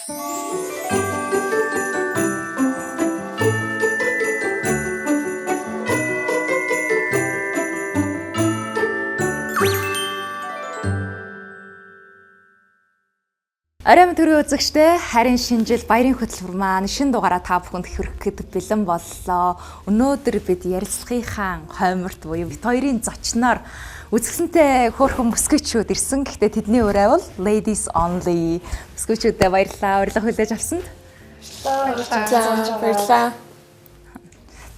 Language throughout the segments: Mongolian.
Оройн төрийн үзэгчтэй харин шинэ жил баярын хөтөлбөр маань шинэ дугаараа та бүхэнд хүрэхэд бэлэн боллоо. Өнөөдөр бид ярилцлагынхаа хойморт буюу бит хоёрын зочноор үзэсгэлэнтэй хөөрхөн москвичууд ирсэн. Гэхдээ тэдний өрөө бол ladies only. Москвичуудаа баярлалаа. Урилга хүлээж авсанд. Баярлалаа.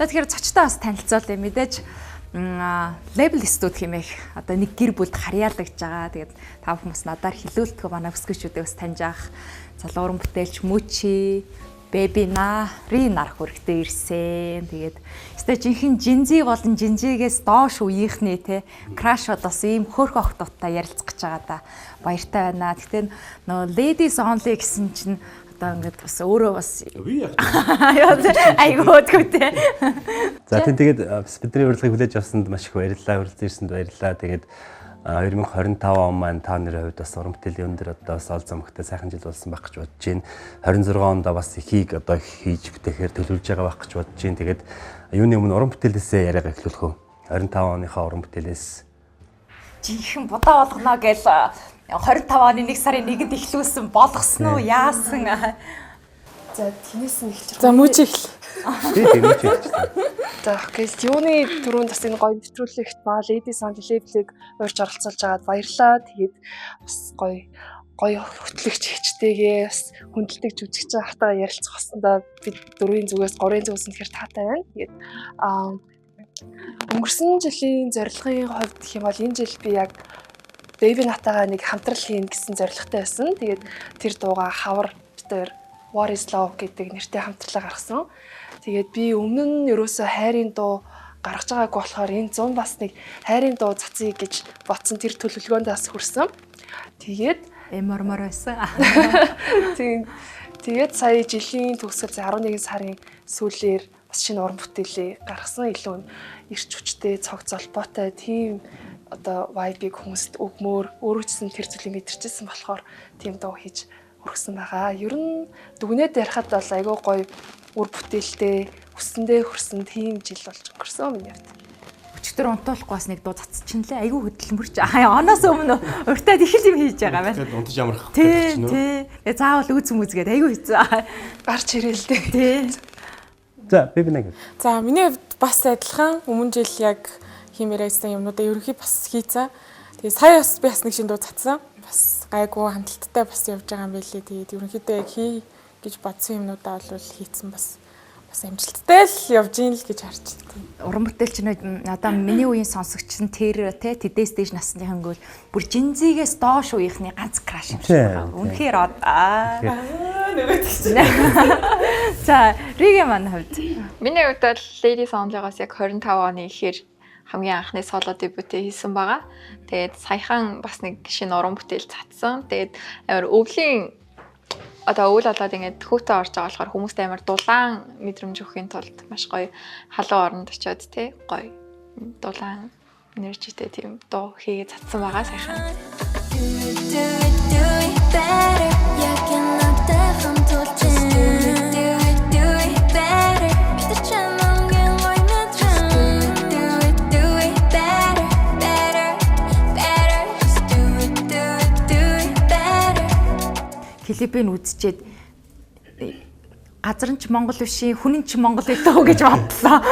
Тэгэхээр зочтой бас танилцуулъя. Мэдээж лейбл студ хэмээх одоо нэг гэр бүлд харьяалагдж байгаа. Тэгээд та бүхэн бас надаар хэлүүлдэг манай өсгөөчүүдээ бас таньж авах залууран бүтээлч Мөчи, Бэби нарын нар хүрэхтэй ирсэн. Тэгээд өстой жинхэнэ жинзи болон жинжигээс доош үеийнхний те краш одоос ийм хөөрхөн охтуудтай ярилцах гэж байгаа да. Баяртай байна. Гэхдээ нөө ladies only гэсэн чинь одоо ингээд бас өөрөө бас айгуу өдгөөтэй. За тэгээд бидний урилгыг хүлээж авсанд маш их баярлалаа. Урилж ирсэнд баярлалаа. Тэгээд 2025 он маань та нарын хувьд бас уран бүтээлийн өндөр одоо бас ол замхтай сайхан жил болсон байх гэж бодож байна. 26 онд бас ихийг одоо хийж бүтээхээр төлөвлөж байгаа байх гэж бодож байна. Тэгээд юуны өмнө уран бүтээлээсээ яриагаа эхлүүлэх үү? 25 оныхаа уран бүтээлээс жинхэнэ будаа болгоно гэж 25 оны 1 сарын 1-нд эхлүүлсэн болгосон уу? Яасан? За тэнэс нь эхэлж байгаа. За мөч эхэл. тийм хэлчихсэн. За гэс юуны түрүүнд бас энэ гоё нэвтрүүлэгт ба Ladies on Label-ыг урьж оролцуулж байгаад баярлалаа. Тэгээд бас гоё хөтлөгч хичтэйгээ бас хүндэлдэг жүжигч хатаа ярилцах басна бид 4-ийн зүгээс 3-ийн зүгээс үнэхээр таатай байна. Тэгээд өнгөрсөн жилийн зорилгын хувьд гэх юм бол энэ жил би яг Baby натагаа нэг хамтрал хийн гэсэн зорилготой байсан. Тэгээд тэр дууга хавар битээр What is love гэдэг нэртэй хамтрлаа гаргасан. Тэгээд би өмнө нь ерөөсөө хайрын дуу гаргаж байгаагүй болохоор энэ 100 бас нэг хайрын дуу цацъя гэж бодсон тэр төлөвлөгөөндөөс хүрсэн. Тэгээд мормор байсан. Тэгээд сая жилийн төгсгөл 11 сарын сүүлээр бас шинэ уран бүтээлээ гаргасан. Илүү эрч хүчтэй, цог золбоотой тийм одоо vibe-ийг хүмүүст өгмөр өөрөөчсөн тэр зүйлийг мэдэрчсэн болохоор тийм дуу хийж өргөсөн байгаа. Ер нь дүгнээд ярихад бол айгүй гоё үр бүтээлтэй, хүссэндээ хөрсөн тийм жил болж өнгөрсөн миний хувьд. Өчтөр унтуулахгүй бас нэг дуу цацчихна лээ. Айгүй хөдөлмөрч. Оноос өмнө уртад их л юм хийж байгаа байна. Тэгээд унтаж амрах гэж нөө. Тэгээ заавал үзм үзгээд айгүй хэцүү. Гарч ирээлтэй. Тий. За Бэби нэг. За миний хувьд бас адилхан өмнө жил яг хиймээрсэн юмнуудаа ерөнхий бас хийцэн. Тэгээ сая бас би бас нэг шинэ дуу цацсан. Бас гайгүй хандлттай бас явж байгаа юм байлээ. Тэгээд ерөнхийдөө яг хий гэж бодсон юмнуудаа бол хийцэн бас амжилттай л явж ийн л гэж харж байна. Уран бүтээлч нь одоо миний үеийн сонсогч нь тэр те тэдээс дээш насныхан гол бүр жинзигээс доош үеийнхний ганц краш юм шиг байна. Үнэхээр За, Ригэ маань хувьд. Миний хувьд бол Ladies Only-гоос яг 25 оны ихээр хамгийн анхны соло дебютээ хийсэн байгаа. Тэгээд саяхан бас нэг шинэ уран бүтээл цацсан. Тэгээд амар өвлийн одоо үйл болоод ингээд хүүтэ орж байгаа болохоор хүмүүст амар дулаан мэдрэмж өгөхийн тулд маш гоё халуун оронд очиод тий гоё дулаан энержитэй тийм дуу хийгээд цацсан байгаа саяхан. Клипийг үзчихэд газар нь ч Монгол биш, хүн нь ч Монгол байлаа гэж бодлоо.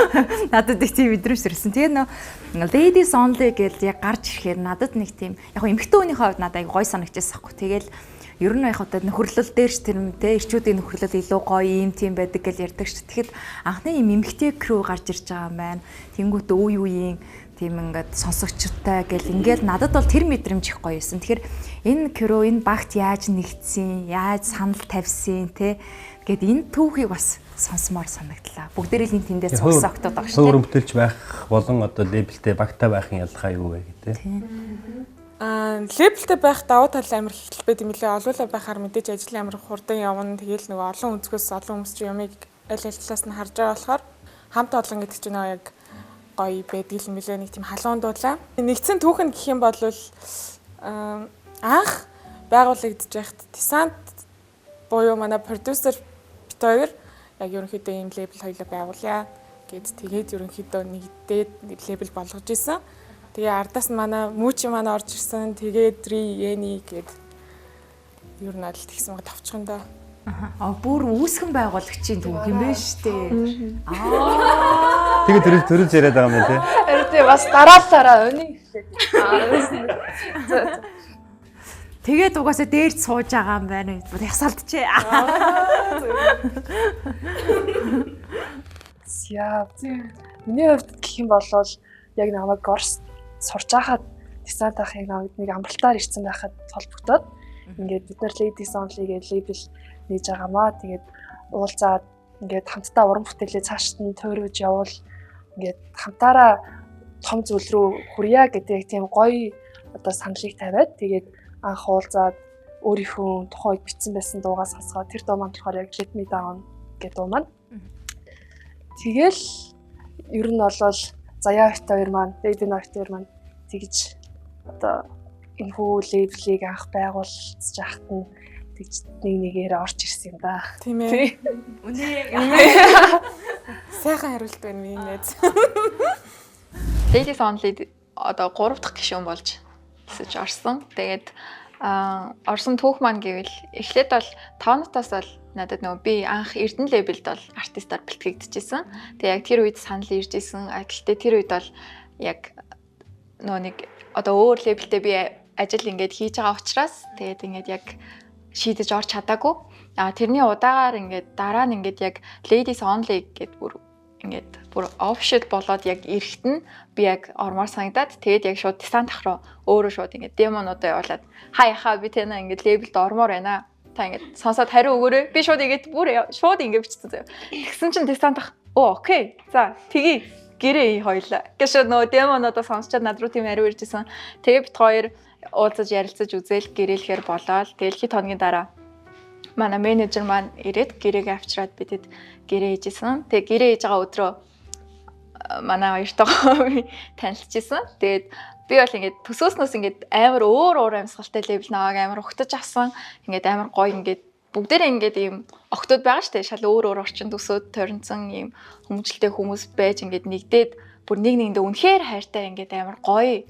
Надад их тийм мэдрэмж төрсөн. Тэгээ нөө Ladies Only гэж яг гарч ирэхээр надад нэг тийм яг эмэгтэй хүнийхээ хувьд надад аяг гой санагдчихсан байхгүй. Тэгэл ер нь яг одоо нөхөрлөл дээр ч тэр юм те эрчүүдийн нөхөрлөл илүү гоё юм тийм байдаг гэж ярьдаг ш. Тэгэхэд анхны юм эмэгтэй crew гарч ирж байгаа юм байна. Тэнгүүт үе үеийн тийм ингээд сонсогчтой гэл ингээд надад бол тэр мэдрэмж их гоё байсан. Тэгэхээр энэ crew энэ багт яаж нэгдсэн, яаж санал тавьсан те гэд энэ түүхийг бас сонсомоор санагдлаа. Бүгдээрээ л тэндээс цогсон октод байгаа шүү. Хөөрөн бүтээлч байх болон одоо лейблтэй багтаа байхын ялгаа юу вэ гэдэг. Лейблтэй байх давуу тал амар их хэлбэд юм лээ. Олуулаа байхаар мэдээж ажлын амар хурдан явна. Тэгээл нөгөө олон өнцгөөс олон хүмүүс чинь ямыг аль талаас нь харж байгаа болохоор хамт олон гэдэг чинь яг гоё байдаг юм лээ. Нэг тийм халуун дуулаа. Нэгдсэн түүхэн гэх юм бол анх байгуулагдж байхад десант буюу манай продюсер бит хоёр яг ерөнхийдөө ийм лейбл хоёлоо байгуулъя гэд тэгээд ерөнхийдөө нэгдээд лейбл болгож исэн. Тэгээ ардаас нь манай Мүүчи манай орж ирсэн. Тэгээд Ени гэд ер нь аль тэгсэн байгаа товчхондоо. Бүр үүсгэн байгуулагчийн түүх юм байна шүү дээ. Тэгээд төрөлж яриад байгаа юм тий. Эрдээ бас дараалалаараа өнийг хэлээд. Тэгээд угаасаа дээрд сууж байгаа юм байна. Ясалдчихээ. Яа. Миний хувьд гэх юм бол яг намайг Орс сурч байхад десант ах яг нэг амралтаар ирсэн байхад холбогдоод ингээд бид нар Ladies Only гэж лейбл нээж байгаамаа. Тэгээд уулзаад ингээд хамтдаа уран бүтээлээ цаашд нь тойрвож явуул ингээд хамтаараа том зүйл рүү хүрье гэдэг тийм гоё одоо саналыг тавиад тэгээд анх уулзаад өөрийнхөө тухайд бичсэн байсан дуугаа сонсгоо. Тэр дуу маань болохоор яг Let Me Down гэдэг дуу маань. Тэгэл ер нь бол Заяа Хот хоёр маань, Lady Hot хоёр маань тэгж одоо энэ хүү лейблийг анх байгуулж яхад нь тэгж нэгээр орж ирсэн юм да. Тийм ээ. Үнэ. Сайхан хариулт байна миний найз. Ladies Only одоо 3 дахь гишүүн болж тэсэж орсон. Тэгээд орсон түүх маань гэвэл эхлээд бол тоонотоос бол надад нөгөө би анх Эрдэнэ лейблд бол артистаар бэлтгэгдчихсэн. Тэгээ яг тэр үед санал ирж исэн. Гэхдээ тэр үед бол яг нөгөө нэг одоо өөр лейблдээ би ажил ингээд хийж байгаа учраас тэгээд ингээд яг шийдэж орж чадаагүй. Тэрний удаагаар ингээд дараа нь ингээд яг Ladies Only гэдэг бүр official болоод яг эрэхт нь би яг ормоор санагдаад тэгээд яг шууд десант ах руу өөрөө шууд ингээд демонуудаа явуулаад хаяхаа би тэнэ ингээд лейблд ормоор байна. Та ингээд сонсоод хариу өгөөрэй. Би шууд ингээд бүр шууд ингээд бичсэн заяа. Тэгсэн чинь десант ах окей. За тгий гэрээ хоёлаа. Гэшээ нөө демонуудаа сонсчод над руу тийм хариу иржсэн. Тэгээ бит хоёр уулзаж ярилцаж үзэл гэрээлэхээр болоод тэгэл хэд хоногийн дараа манай менежер маань ирээд гэрээгээ авчираад бидэд гэрээ хийжсэн. Тэгээ гэрээ хийж байгаа өдрөө манай хоёртойгоо танилцчихсан. Тэгээд би бол ингээд төсөөснөөс ингээд амар өөр амьсгалтай лейбл наваг амар ухтаж авсан. Ингээд амар гоё ингээд бүгдээрээ ингээд ийм октод байгаа штэ. Шал өөр орчин төсөөд торинцсон ийм хүмүүжлтэй хүмүүс байж ингээд нэгдээд бүр нэг нэгэндээ үнэхээр хайртай ингээд амар гоё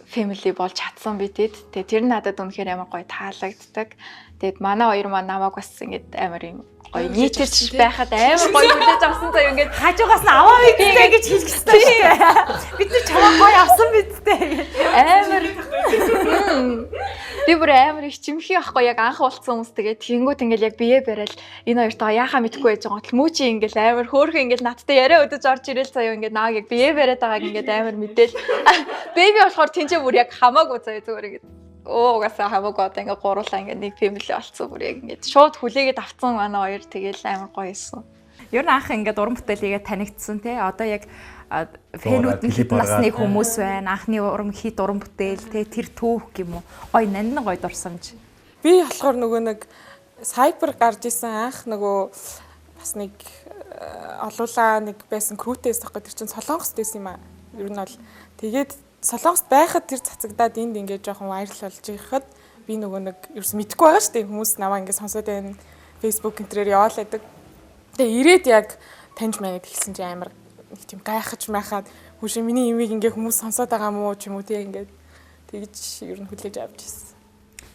family болж чадсан бидэд. Тэгээ тэр надад үнэхээр амар гоё таалагддаг. Тэгээд манай хоёр маань намайг бас ингээд амар юм гоё нийтэрч байхад амар гоё хүлээж авсан заяа ингээд хажуугаас нь аваа бидтэй гэж хэлэх хэрэгтэй шүү дээ. Бид нар чамаа гоё авсан бидтэй. Амар би бүр амар их чимхий ахгүй яг анх уулзсан хүмүүс тэгээд тэгэнгүүт ингээл яг бие барайл энэ хоёртоо яхаа мэдгүй байж байгаа гол мүүчи ингээл амар хөөрхөн ингээл надтай яриа өдөж орж ирэл заяа ингээд нааг яг бие бариад байгааг ингээд амар мэдээл бэби болохоор тэнцээ бүр яг хамаагүй заяа зүгээр ингээд угаасаа хамаагүй одоо ингээд гуруулаа ингээд нэг family болцсон бүр яг ингээд шууд хүлээгээд авцсан манай хоёр тэгэл амар гоё исэн. Ер нь анх ингээд уран бүтээлийгээ танигдсан тий. Одоо яг фэнүүд нь хэд насны хүмүүс байна. Анхны уран хит уран бүтээл тий тэр түүх юм уу. Гоё нандин гоё дурсамж. Би болохоор нөгөө нэг сайбер гарч исэн анх нөгөө бас нэг олуулаа нэг байсан крүүтэйс тахгүй тэр чинь Солонгост байсан юм аа. Ер нь бол тэгээд Солонгост байхад тэр цацагдаад энд ингээд жоохон вайрал болж ирэхэд би нөгөө нэг ерөөс мэдэхгүй байгаа шүү дээ. Хүмүүс намаа ингээд сонсоод байна. Facebook энтрээр яваал байдаг. Тэгээ ирээд яг таньж манайд хэлсэн чи амар нэг тийм гайхаж майхаад хүүшээ миний имийг ингээ хүмүүс сонсоод байгаа мó ч юм уу тий ингээд тэгж ер нь хүлээж авч ирсэн.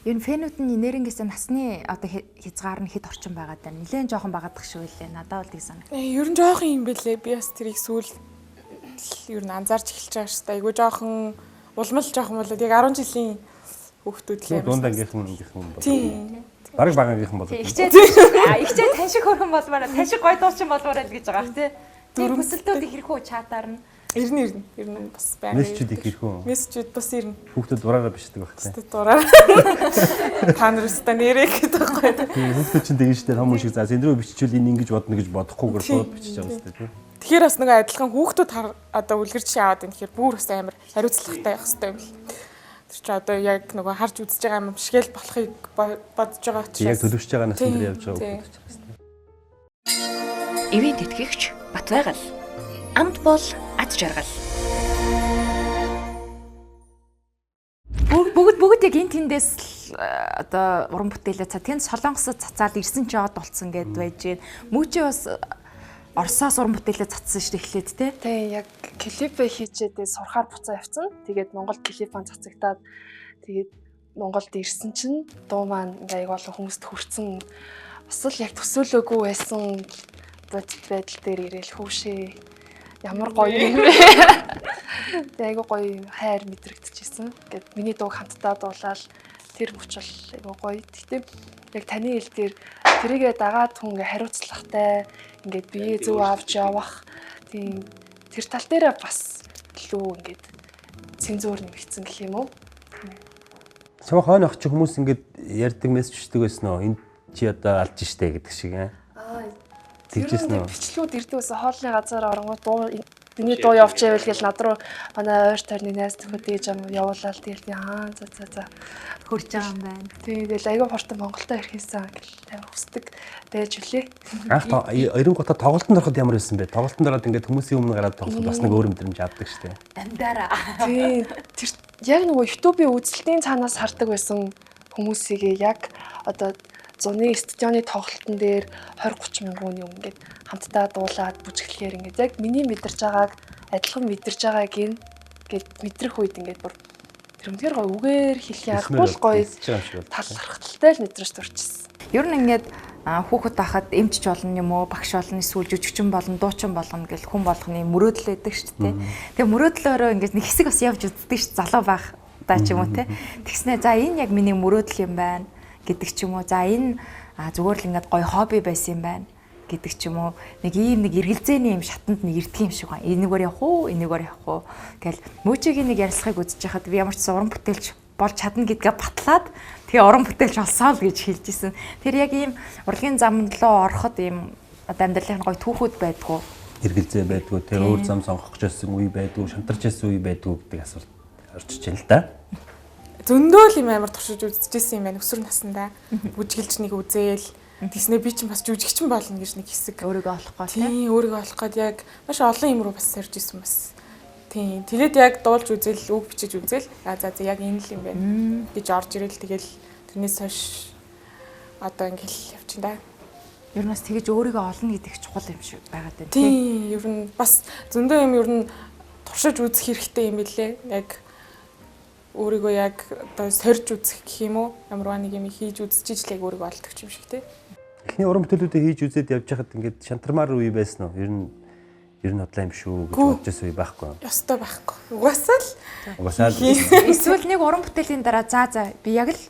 Ер нь фэнүүд нь нэрнгээсээ насны одоо хязгаар нь хэд орчин байгаад байна. Нилээн жоохон байгаадах шүү лээ. Надад бол тийг санаа. Ер нь жоохон юм бэлээ. Би бас тэрийг сүүл ер нь анзаарч эхэлж байгаа шүү дээ. Айгу жоохон улмал жоохон болоод яг 10 жилийн хүүхдүүд л юм. Дундаа ингээх юм бол. Тийм. Бараг багаагийнхан болоо. Ихчээ тань шиг хөрхөн болмаар тань шиг гой дуучин болмоор л гэж байгаа ах тий. Тэр хүсэлтүүд их хэрхүү чатаар нь. Ирнэ бас байна. Мессежүүд их хэрхүү. Мессежүүд бас ирнэ. Хүүхдүүд дураараа бичдэг байх тий. Дураараа. Та нарыста нэрээ гэдэг байхгүй. Хүүхдүүд чинь тэгэн штэ том шиг за зэндрөө биччихвэл энэ ингэж бодно гэж бодохгүйгээр шууд бичиж байгаа штэ тий. Тэгэхээр бас нэг адилхан хүүхдүүд одоо үлгэр жишээ аваад байна. Тэгэхээр бүр бас амар хариуцлагатай байх хэрэгтэй юм л. Тэр чи одоо яг нөгөө харж үзэж байгаа юм бишгээл болохыг бодож байгаа учраас яг төлөвшөж байгаа насны дээр явж байгаа хүүхдүүд учраас тий. Ивент тэтгэгч Батбайгал. Амт бол ад жаргал. Бүгд яг энэ тэндээс одоо уран бүтээлээ тэнд Солонгосод цацаад ирсэн чи од болцсон гэд байж гэн. Мүүчи бас Оросоос уран бүтээлээ цацсан шүү дээ эхлээд те. Тийм яг клипээ хийчээд сурахаар буцаа явцсан. Тэгээд Монголд клипэн цацагтаад тэгээд Монголд ирсэн чинь дуу маань ингээ аяг болон хүмүүст хүрсэн. Бас л яг төсөөлөөгүй байсан бодит байдал дээр ирээл хүүшээ. Ямар гоё юм бэ. Тэгээд аяг гоё хайр мэдрэгдэжсэн. Гэт миний дууг хамтдаа дуулаад тэр мөч бол аяг гоё. Тэгтээ яг таны хэл дээр тэрийгээ дагаад хүн ингээ хариуцлагатай ингээд бие зөв авч явах тийм тэр тал дээр бас илүү ингээд цензуур нэмэгдсэн гэх юм уу? Цаа хойно ах чи хүмүүс ингээд ярьдаг мессеждэг байсан нөө энэ чи одоо алж штэ гэдэг шиг тэгжсэн үү? Бичлүүд ирдэг байсан хоолны газар оронгууд дуу миний дуу явж байвал гэл над руу манай ойр тойрны найз нөхөд ээж ам явуулаад тэгэл за хурж байгаа юм байна. тэгэл айгүй хурдан Монголдо ирэхээсэн гэл амар хүсдэг байж үлээ. Эренгуутаа тоглолтод ороход ямар байсан бэ? Тоглолтод ороод ингээд хүмүүсийн өмнө гараад тоглох бас нэг өөр мэдрэмж авдаг штэ. Амдаараа. Тийм тэр яг нөгөө YouTube-ийн үзэлтийн цаанаас хардаг байсан хүмүүсийг яг одоо зуны студионы тоглолтын дээр 20-30 мянган юм ингээд хамтдаа дуулаад бүжиглэхээр ингээд яг миний мэдэрч байгааг адилхан мэдэрч байгааг ингээд мэдрэх үед ингээд бүр тэр үнээр гоё үгээр хэлэх яггүй л гоё талархалтай л мэдрэж төрчихсөн. Ер нь ингээд хүүхэд байхад эмчч болно юм уу, багш болно, эсвэл жүжигчин болно, дуучин болно гэл хүн болгоны мөрөөдөл байдаг шүү дээ. Тэгээ мөрөөдлөөрөө ингээд нэг хэсэг бас явж үздэг шүү залуу байх даа ч юм уу те. Тэгснэ за энэ яг миний мөрөөдөл юм байна гэдэг ч юм уу. За энэ зүгээр л ингээд гоё хобби байсан юм байна гэдэг ч юм уу. Нэг ийм нэг эргэлзээний юм шатанд нэг ирдэг юм шиг байна. Энэгээр явах уу, энэгээр явах уу гэл мөөчигийн нэг ярилцлагыг үзэж хахад би ямар ч уран бүтээлч болж чадна гэдгээ батлаад тэгээ уран бүтээлч олсоо л гэж хэлж исэн. Тэр яг ийм урлагийн зам руу ороход ийм одоо амьдралын гоё түүхүүд байдгүй. Эргэлзээ байдгүй, тэгээ өөр зам сонгох гэж байсан үе байдгүй, шантарч байсан үе байдгүй гэдэг асуулт орчиж байна л да. Зөндөө л юм амар туршиж үзчихсэн юм байна өсвөр наснда. Бүжгэлж нэг үзээл тэгснэ би ч бас жүжигчин болно гэж нэг хэсэг Өөрийгөө олох гол тийм өөрийгөө олох гээд яг маш олон юм руу бас сорж исэн бас. Тийм. Тэгээд яг дуулж үзэл, үг бичиж үзэл. За яг энэ л юм байна гэж орж ирэл тэгэл тэрнээс хойш одоо ингээл явчихна да. Ер нь бас тэгэж өөрийгөө олно гэдэг чухал юм шиг байгаад байна тийм. Ер нь бас зөндөө юм ер нь туршиж үзэх хэрэгтэй юм билээ. Яг өөрийгөө яг одоо сорж үзэх гэх юм уу? Ямар нэг юм хийж үзчихэж л яг өөрийгөө олдог юм шиг тий. Эхний уран бүтээлүүдээ хийж үзээд явж байхад ингээд шантармаар үе байсан уу? Ер нь бодлоо юм шүү гэж бодож байсан үе байхгүй юу? Ёстой байхгүй. Угаасаа л Эсвэл нэг уран бүтээлийн дараа за би яг л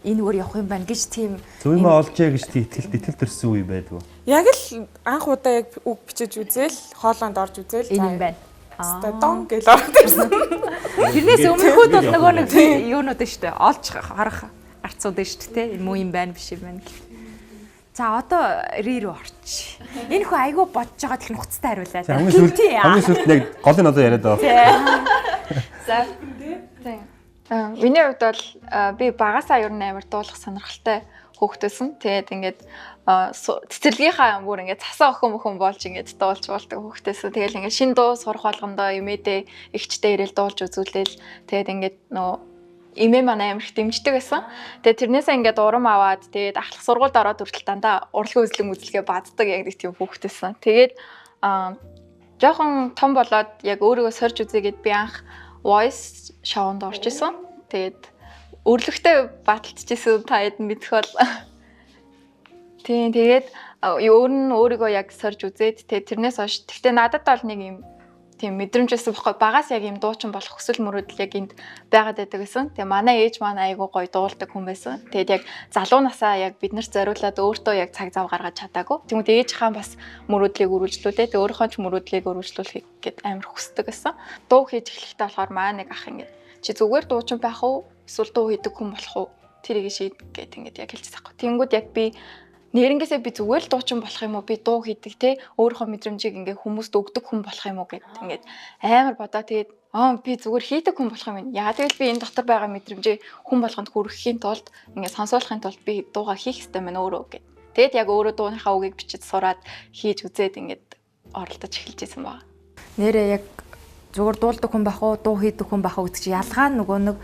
энэ өөр явах юм байна гэж тийм зөв юм олжээ гэж итгэл төрсөн үе байдгүй. яг л анх удаа яг үг бичиж үзэл, хоолоонд орж үзэл энэ юм байна. Өстой дон гэж ороод ирсэн. Тэрнээс өмнөхүүд бол нөгөө нэг юунууд шүү дээ. Олж харах арцууд шүү дээ. Энэ муу юм байна биш юм байна. За одоо рүү орч. Энэ хөө айгүй бодож байгаа тэр нухацтай хариулаад. Хамгийн сүүлд яг голын одоо яриад байгаа. За. Тийм. Миний хувьд бол би багасаа ер нь амар дуулах сонирхолтой хүүхдээсэн. Тэгээд ингээд цэцэрлэгийнхаа бүр ингээд цасаа өхөн болж ингээд дуулж болдог хүүхдээсэн. Тэгэл ингээд шин дуу сурах болгондоо имэдэ ихчтэй ирээл дуулж үзүүлээл. Тэгээд ингээд имээ манай амар их дэмждэг байсан. Тэгээд тэрнээсээ ингээд урам аваад тэгээд ахлах сургуульд ороод хүртэл дандаа урлагийн үзлэгээ бааддаг яг нэг тийм хүүхдээсэн. Тэгээд жоохон том болоод яг өөрийгөө сорж үзээгээд би анх voice шоунд орж исэн. Тэгээд өрлөгтэй баталчихсан та хэд мэдэх бол. Тийм тэгээд өөр нь өөрийгөө яг сорж үзээд тэгээд тэрнээс хойш тэгтээ надад бол нэг юм тийм мэдрэмжсэн бохгүй багаас яг юм дуучин болох хүсэл мөрөөдөл яг энд байгаад байдаг гэсэн. Тэгээ манай ээж маань айгүй гоё дуулдаг хүн байсан. Тэгээд яг залуу насаа яг бид нарт зориулаад өөртөө яг цаг зав гаргаж чадаагүй. Тэгмээд ээж хаан бас мөрөөдлийг үргэлжлүүлээ. Тэгээ өөрийнхөө ч мөрөөдлийг үргэлжлүүлэхийг гээд амар хүсдэг гэсэн. Дуу хийж эхлэхдээ болохоор маа нэг ах ингээд чи зүгээр дуучин байх уу? Эсвэл дуу хийдэг хүн болох уу? Тэрийг шийд гээд ингээд яг хэлчихсэн байхгүй. Тэнгүүд яг би нэрнгээсээ би зүгээр л дуучин болох юм уу? Би дуу хийдэг те өөрийнхөө мэдрэмжийг ингээ хүмүүст өгдөг хүн болох юм уу гэд ингээд амар бодоо тэгээд би зүгээр хийдэг хүн болох юм. Яа тэгэл би энэ дотор байгаа мэдрэмжээ хүн болгонд хүргэхийн тулд ингээ сонсоолохын тулд би дуугаа хийх хэрэгтэй мэн өөрөө гэд. Тэгэд яг өөрөө дууныхаа үгийг бичиж сураад хийж үзээд ингээд оролдож эхэлж исэн баг. Нэрээ яг зүгээр дуулдаг хүн байх уу, дуу хийдэг хүн байх уу гэдэг чинь ялгаа нөгөө нэг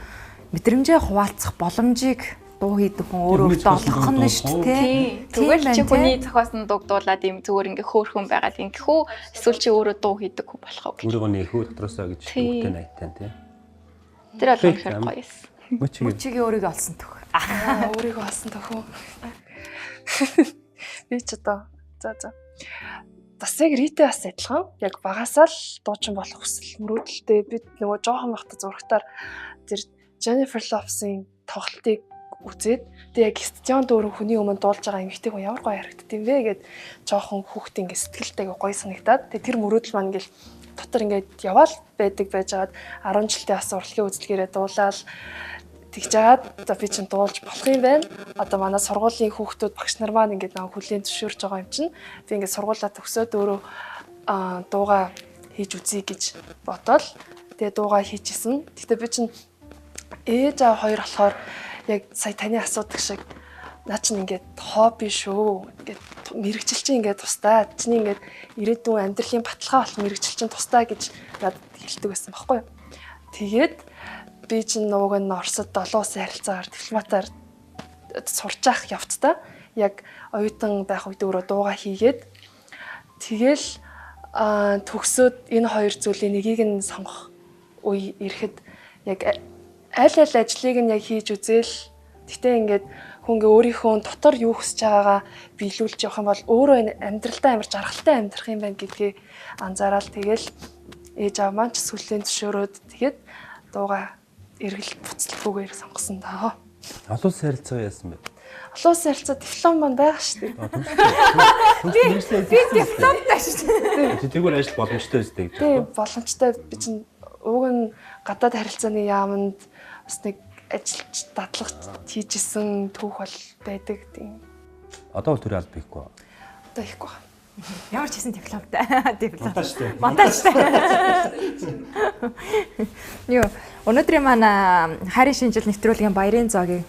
мэдрэмжээ хуваалцах боломжийг дуу хийдэг хүн өөрөө олгох нь шүү дээ. Зүгээр л чи хүний зохиосон дугдуулаад юм зүгээр ингээ хөөхөн байгаад ингэх үү? Эсвэл чи өөрөө дуу хийдэг хүн болох уу? Өөрийгөө нөхөө дотроосоо гэж үгтэй найтаа тий. Тэр бол үнэхээр гоё юм. Мөчигийн өөрийгөө олсон төх. Өөрийгөө олсон төхөө. Би ч одоо за. Бас яг Ритэй бас адилхан. Яг багасаа л дуучин болох хүсэл мөрөөдөлтэй. Би нөгөө жоохон байхдаа зурагтаар тэр Jennifer Lopez-ийн тоглолтыг үзээд тэг яг стадион дөрөв хүний өмнө дуулж байгаа эмэгтэй хүн ямар гоё харагддаг юм бэ гэд жоохон хүүхдээ ингээ сэтгэлтэй гоё санагдаад тэг тэр мөрөөдөл маань ингээл дотор ингээд яваал байдаг байжгаад 10 жилдээ бас урлагийн үзлэгээрээ дуулаад тэгж жагаад за би чинь дуулж болох юм байна. Одоо манай сургуулийн хүүхдүүд багш нар маань ингээд нэг хүлээн зөвшөөрж байгаа юм чинь би ингээд сургуулаа төгсөөд өөрөө дуугаа хийж үзье гэж бодоод тэгээ дуугаа хийчихсэн. Гэхдээ би чинь ээж аа хоёр болохоор яг сая таны асуудаг шиг наа чинь ингээд хобби шүү. Ингээд мэрэгчил чинь ингээд тусдаа. Чиний ингээд ирээдүйн амьдралын баталгаа болох мэрэгчил чинь тусдаа гэж надад хэлдэг байсан байхгүй юу. Тэгээд би чинь нууг нь Оросд 7 улсын харилцаагаар дипломатаар сурч явах явцдаа яг оюутан байх үед өөрөө дуугаа хийгээд тэгэл төгсөөд энэ хоёр зүйлийн нэгийг нь сонгох үе ирэхэд яг аль ажлыг нь яг хийж үзээл гэтээ ингээд хүнгээ өөрийнхөө дотор юу хүсэж байгаагаа биелүүлж явах юм бол өөрөө энэ амьдралдаа амар жаргалтай амьдрах юм байна гэдгийг анзаараад тэгэл ээж аав маань ч сүлжээ зөвшөөрөөд тэгээд дуугаа эргэл буцалтгүйгээр сонгосон даа. Олон улсын харилцаа яасан бэ? Олон улсын харилцаа диплом маань байгаа шүү дээ. Би дипломтой шүү дээ. Тэгвэл ажил боломжтой үстэй гэж байна. Тийм, боломжтой. Би чинь уг нь гадаад харилцааны яамд бас нэг ажилч дадлага хийжсэн түүх бол байдаг тийм. Одоо бол тэр аль бихгүй. Одоо ихгүй. Ямар ч гэсэн дипломтой. Монтажтай. Монтажтай. Юу, өнөөдрийн маань хайрын шинжил нэвтрүүлгийн баярын зоогийг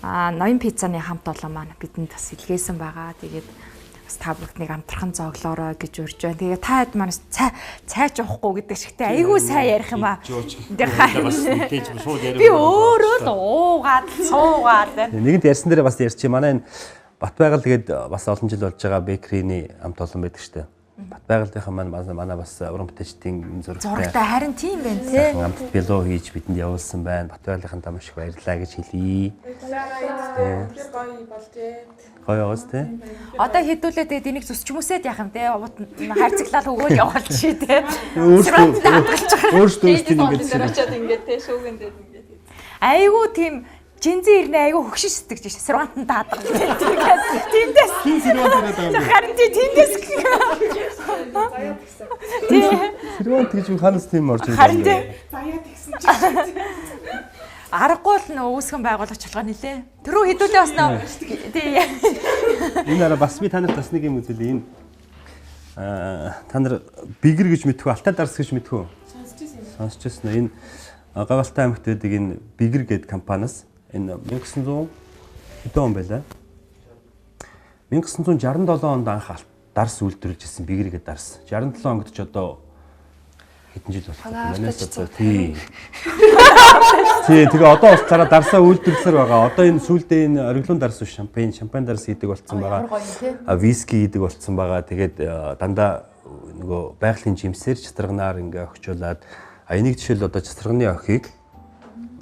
ноён пиццаны хамт олон маань бидэнд бас илгээсэн байгаа. Тэгээд бас та бүхнийг амтрхан зоглоорой гэж урьж байна. Тэгээд та хэд маань цай жуухгүй гэдэг шигтэй айгүй сайн ярих юм аа. Би өөрөө л уугаад суугаад. Нэгэнт ярьсан дээр бас ярьчих. Манай энэ Батбайгал тэгээд бас олон жил болж байгаа бекриний хамт олон байдаг штэ. Батбайгалынхаа манай бас уран бүтээлчдийн зурагтай харин тийм байна тий. Хамт билүү хийж бидэнд явуулсан байна. Батбайгалынхаа дамж их баярлалаа гэж хэлье. Гоё болжээ. Гоё оос тий. Одоо хэдүүлээ тэгээд энийг зүсч хүмүүсэд яах юм те. Хайрцаглал өгөөл явуулж шээ те. Өөртөө тийм ингээд тий шүүгэн дээр ингээд. Айгуу тийм Жинзээ ирнэ айгу хөгшин сэтгэж шээ. Сургантанд даадаг. Тиймдээс. Тийм сургуунт ирээд байгаа. Харин тиймдээс. Сургуунт гэж ханаас тийм орж ирсэн. Харин заяа тэгсэн чинь. Аргагүй л нөө үүсгэн байгуулагч болгоо нилээ. Тэрөө хэдүүлээ бас нөө. Энэ араа бас би танарт бас нэг юм үзүүлээ. Энэ та нар бигэр гэж мэдхүү, алтай дарс гэж мэдхүү. Сонсч ирсэн. Энэ Гавалтай аймагт байдаг энэ бигэр гэдэг компаниас энэ 1900 хэдэн он байлаа. 1967 онд анх дарс үйлдвэрлэж ирсэн бигэр гэдэг дарс. 67 онд ч одоо хэдэн жил болсон. Манайс одоо тий. Тэгээ одоо бас цараа дарсаа үйлдвэрлэлээр байгаа. Одоо энэ сүүлдээ энэ ориглон дарс уу шампань дарс хийдэг болсон байгаа. Виски хийдэг болсон байгаа. Тэгээд дандаа нөгөө байгалийн жимсээр чатарганаар ингээ өгчүүлээд энийг жишээл одоо чатарганы охийг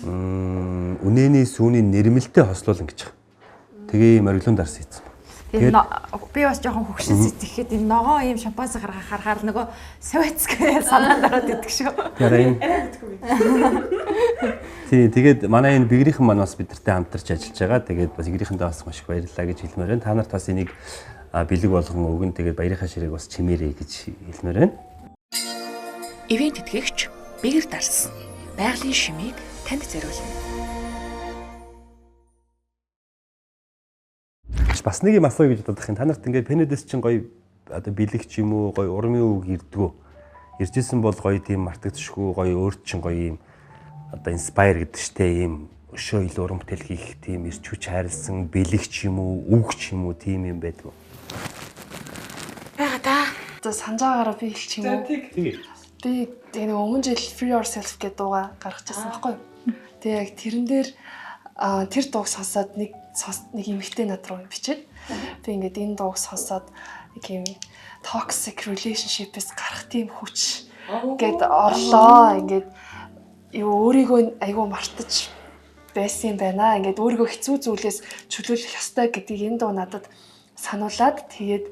үнэний сүүний нэрмэлтэй хослуулна гэж байгаа. Тэгээ юм ориглон дарс хийсэн. Тэгээд би бас жоохон хөгшин сэтгэхэд энэ ногоо ийм шампанс харахаар нөгөө советская санаанд ороод идэх шүү. Тий, тэгээд манай энэ бигрийнхэн маань бас бидэртэй хамтарч ажиллаж байгаа. Тэгээд бас игрийнхэндээ бас маш их баярлалаа гэж хэлмээр байна. Та нарт бас энийг бэлэг болгон өгөн тэгээд баярынхаа ширээг бас чимээрэй гэж хэлмээр байна. Ивент тэтгэгч Бигэр дарс байгалийн шимийг танд зориулна. Бас нэг юм асууя гэж бодох юм. Та нарт ингээд пенедэс чинь гоё одоо бэлэгч юм уу, гоё урмын үг ирдгүү. Иржсэн бол гоё тийм мартагдчихгүй, гоё өөрт чинь гоё юм одоо инспайр гэдэг штэ юм өшөө илүү уран бүтээл хийх тийм ирч хүч хайрлсан бэлэгч юм уу, үгч юм уу тийм юм байдгүй. Яа та. Одоо санджаагаараа би хэлчих юм уу? Тэгээ. Би энэ өмнө жил Free Yourself гэдэг дуугаа гаргачихсан байхгүй юу? Тэгээ яг тэрэн дээр тэр дууг сонсоод нэг эмэгтэй над руу бичээд би ингээд энэ дууг сонсоод нэг юм toxic relationship-ээс гарах тийм хүч гэд орлоо. Ингээд юу өөрийгөө айгүй мартаж байсан юм байна. Ингээд өөрийгөө хэцүү зүйлээс чөлөөлөх ёстой гэдгийг энэ дуу надад сануулад тэгээд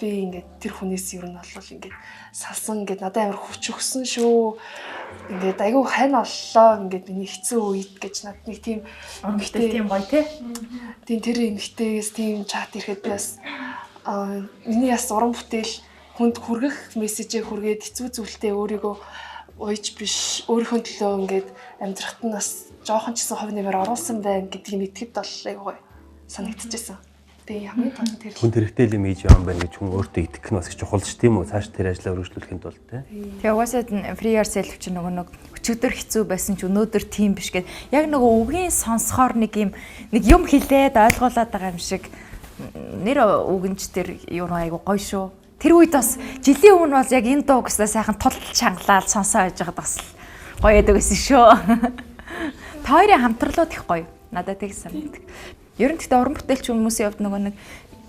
би ингээд тэр хүнээс ер нь бол ингээд салсан ингээд надад амар хүч өгсөн шүү. Ингээд айгүй хань оллоо ингээд миний хэцүү үед гэж над нэг тийм эмэгтэй тийм гоё те. Тийм тэр эмэгтэйгээс тийм чат ирэхэд би бас миний бас уран бүтээл хүнд хүргэх мессежээ хүргээд хэцүү зүйлтэй өөрийгөө уйж биш өөрийнхөө төлөө ингээд амьдрахад нь бас жоохон ч гэсэн хувь нэмэр оруулсан байна гэдгийг мэдгэд бол айгүй санагдчихсан. Тэгээ хамгийн том тэр хүн хэрэгтэй юм ийж юм байна гэж хүн өөртөө итгэх нь бас их чухал ш тийм үү? Цааш тэр ажлаа өргөжлүүлэхийн тулд те. Тэгээ угаасаа free yourself чинь нэг өчигдөр хэцүү байсан ч өнөөдөр тийм биш гэд яг нөгөө үгийн сонсохоор нэг юм хилээд ойлгуулад байгаа юм шиг нэр үгэнч тэр юу айгу гоё шүү. Тэр үед бас жилийн өмнө бол яг энэ дууг өсөө сайхан тултал чангалаад сонсоо байж байгаад бас гоё яадаг гэсэн шүү. Та хоёрын хамтралууд их гоё. Надад тэг санагдав. Ер нь гэхдээ уран бүтээлч хүмүүсийн хувьд нөгөө нэг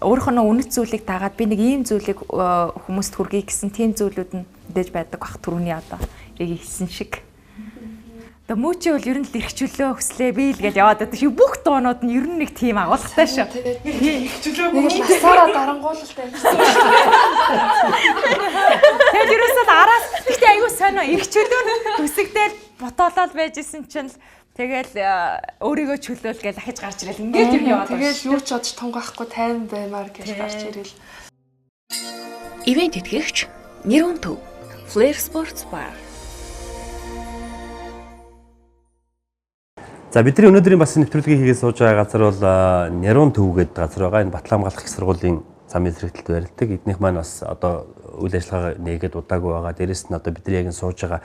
өөрийнхөө үнэт зүйлийг дагаад би нэг ийм зүйлийг хүмүүст хүргэе гэсэн тийм зүйлүүд нь мэдээж байдаг бах түрүүний одоо яг хэлсэн шиг. Одоо мөчи бол ер нь л эрхчлөө хөслөө би л гэж яваад байдаг шүү. Бүх дуунууд нь ер нь нэг тийм агуулгатай шүү. эрхчлөө нэг насаараа дарангуулалтай байсан. Тэгээд ерөөсөө араас гэхдээ айгүй сонио эрхчлөө төсөгдөл ботоолол байж исэн чинь тэгэл өөрийгөө чөлөөл гэж дахиж гарч ирэл ингээд юм яваад. Тэгэл юу ч бодож тонгохгүй тайван баймаар гэж гарч ирэл. Ивент тэтгэгч Нэрон төв Flair Sports Bar. За бидний өнөөдрийн бас нэвтрүүлгийг хийгээд сууж байгаа газар бол Нэрон төв гэдэг газар байгаа. Энэ Батлан хамгаалах их сургуулийн замын зэрэгтэлд барилдаг. Эднийх маань бас одоо үйл ажиллагаа нээгээд удаагүй байгаа. Дээрэс нь одоо бидний яг сууж байгаа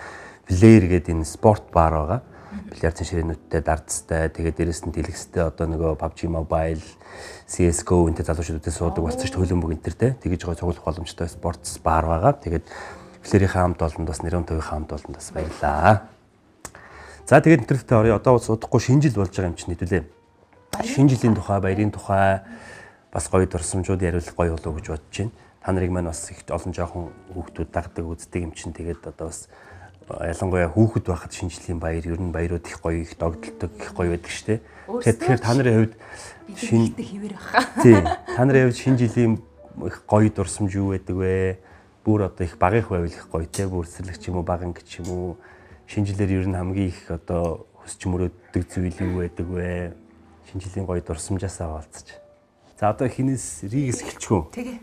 Flair гэдэг энэ спорт бар байгаа. Бильярдын ширээнүүдтэй, дартстай, тэгээд дээрэс нь дэлгэцтэй одоо нөгөө PUBG Mobile, CS:GO энтэй залуучуудтай суудаг болсон ч төлөмбөг энтертэй тэгэж байгаа цуглах боломжтой спорт бар байгаа. Тэгээд Flair-ийн хамт олонд бас Нэрон төвийн хамт олонд бас баярлаа. За тэгээд нэвтрүүлэгтээ орё. Одоо удахгүй шинэ жил болж байгаа юм чинь хэдүүлээ. Шинэ жилийн тухай, баярын тухай бас гоё дурсамжууд яриулах гоё болов уу гэж бодож байна. Та нарыг маань бас их олон жоохон хүүхдүүд дагдаг, үздэг юм чинь тэгээд одоо бас ялангуяа хүүхэд байхад шинэ жилийн баяр ер нь баярууд их гоё, их догдолдог, их гоё байдаг шүү дээ. Тэгэхээр та нарын хувьд шинэ хэвээр баха. Тийм. Та нарын хувьд шинэ жилийн их гоё дурсамж юу байдаг вэ? Бүр одоо их багийнх байвал их гоё те, бүр эсрэлэг ч юм уу, баг ингэ ч юм уу. Шинэ жилээр ер нь хамгийн их одоо хүсч мөрөөддөг зүйл юу байдаг вэ? Шинэ жилийн гоё дурсамжаасаа хаалцаж. За одоо хинээс ригээс эхэлчихв. Тэгээ.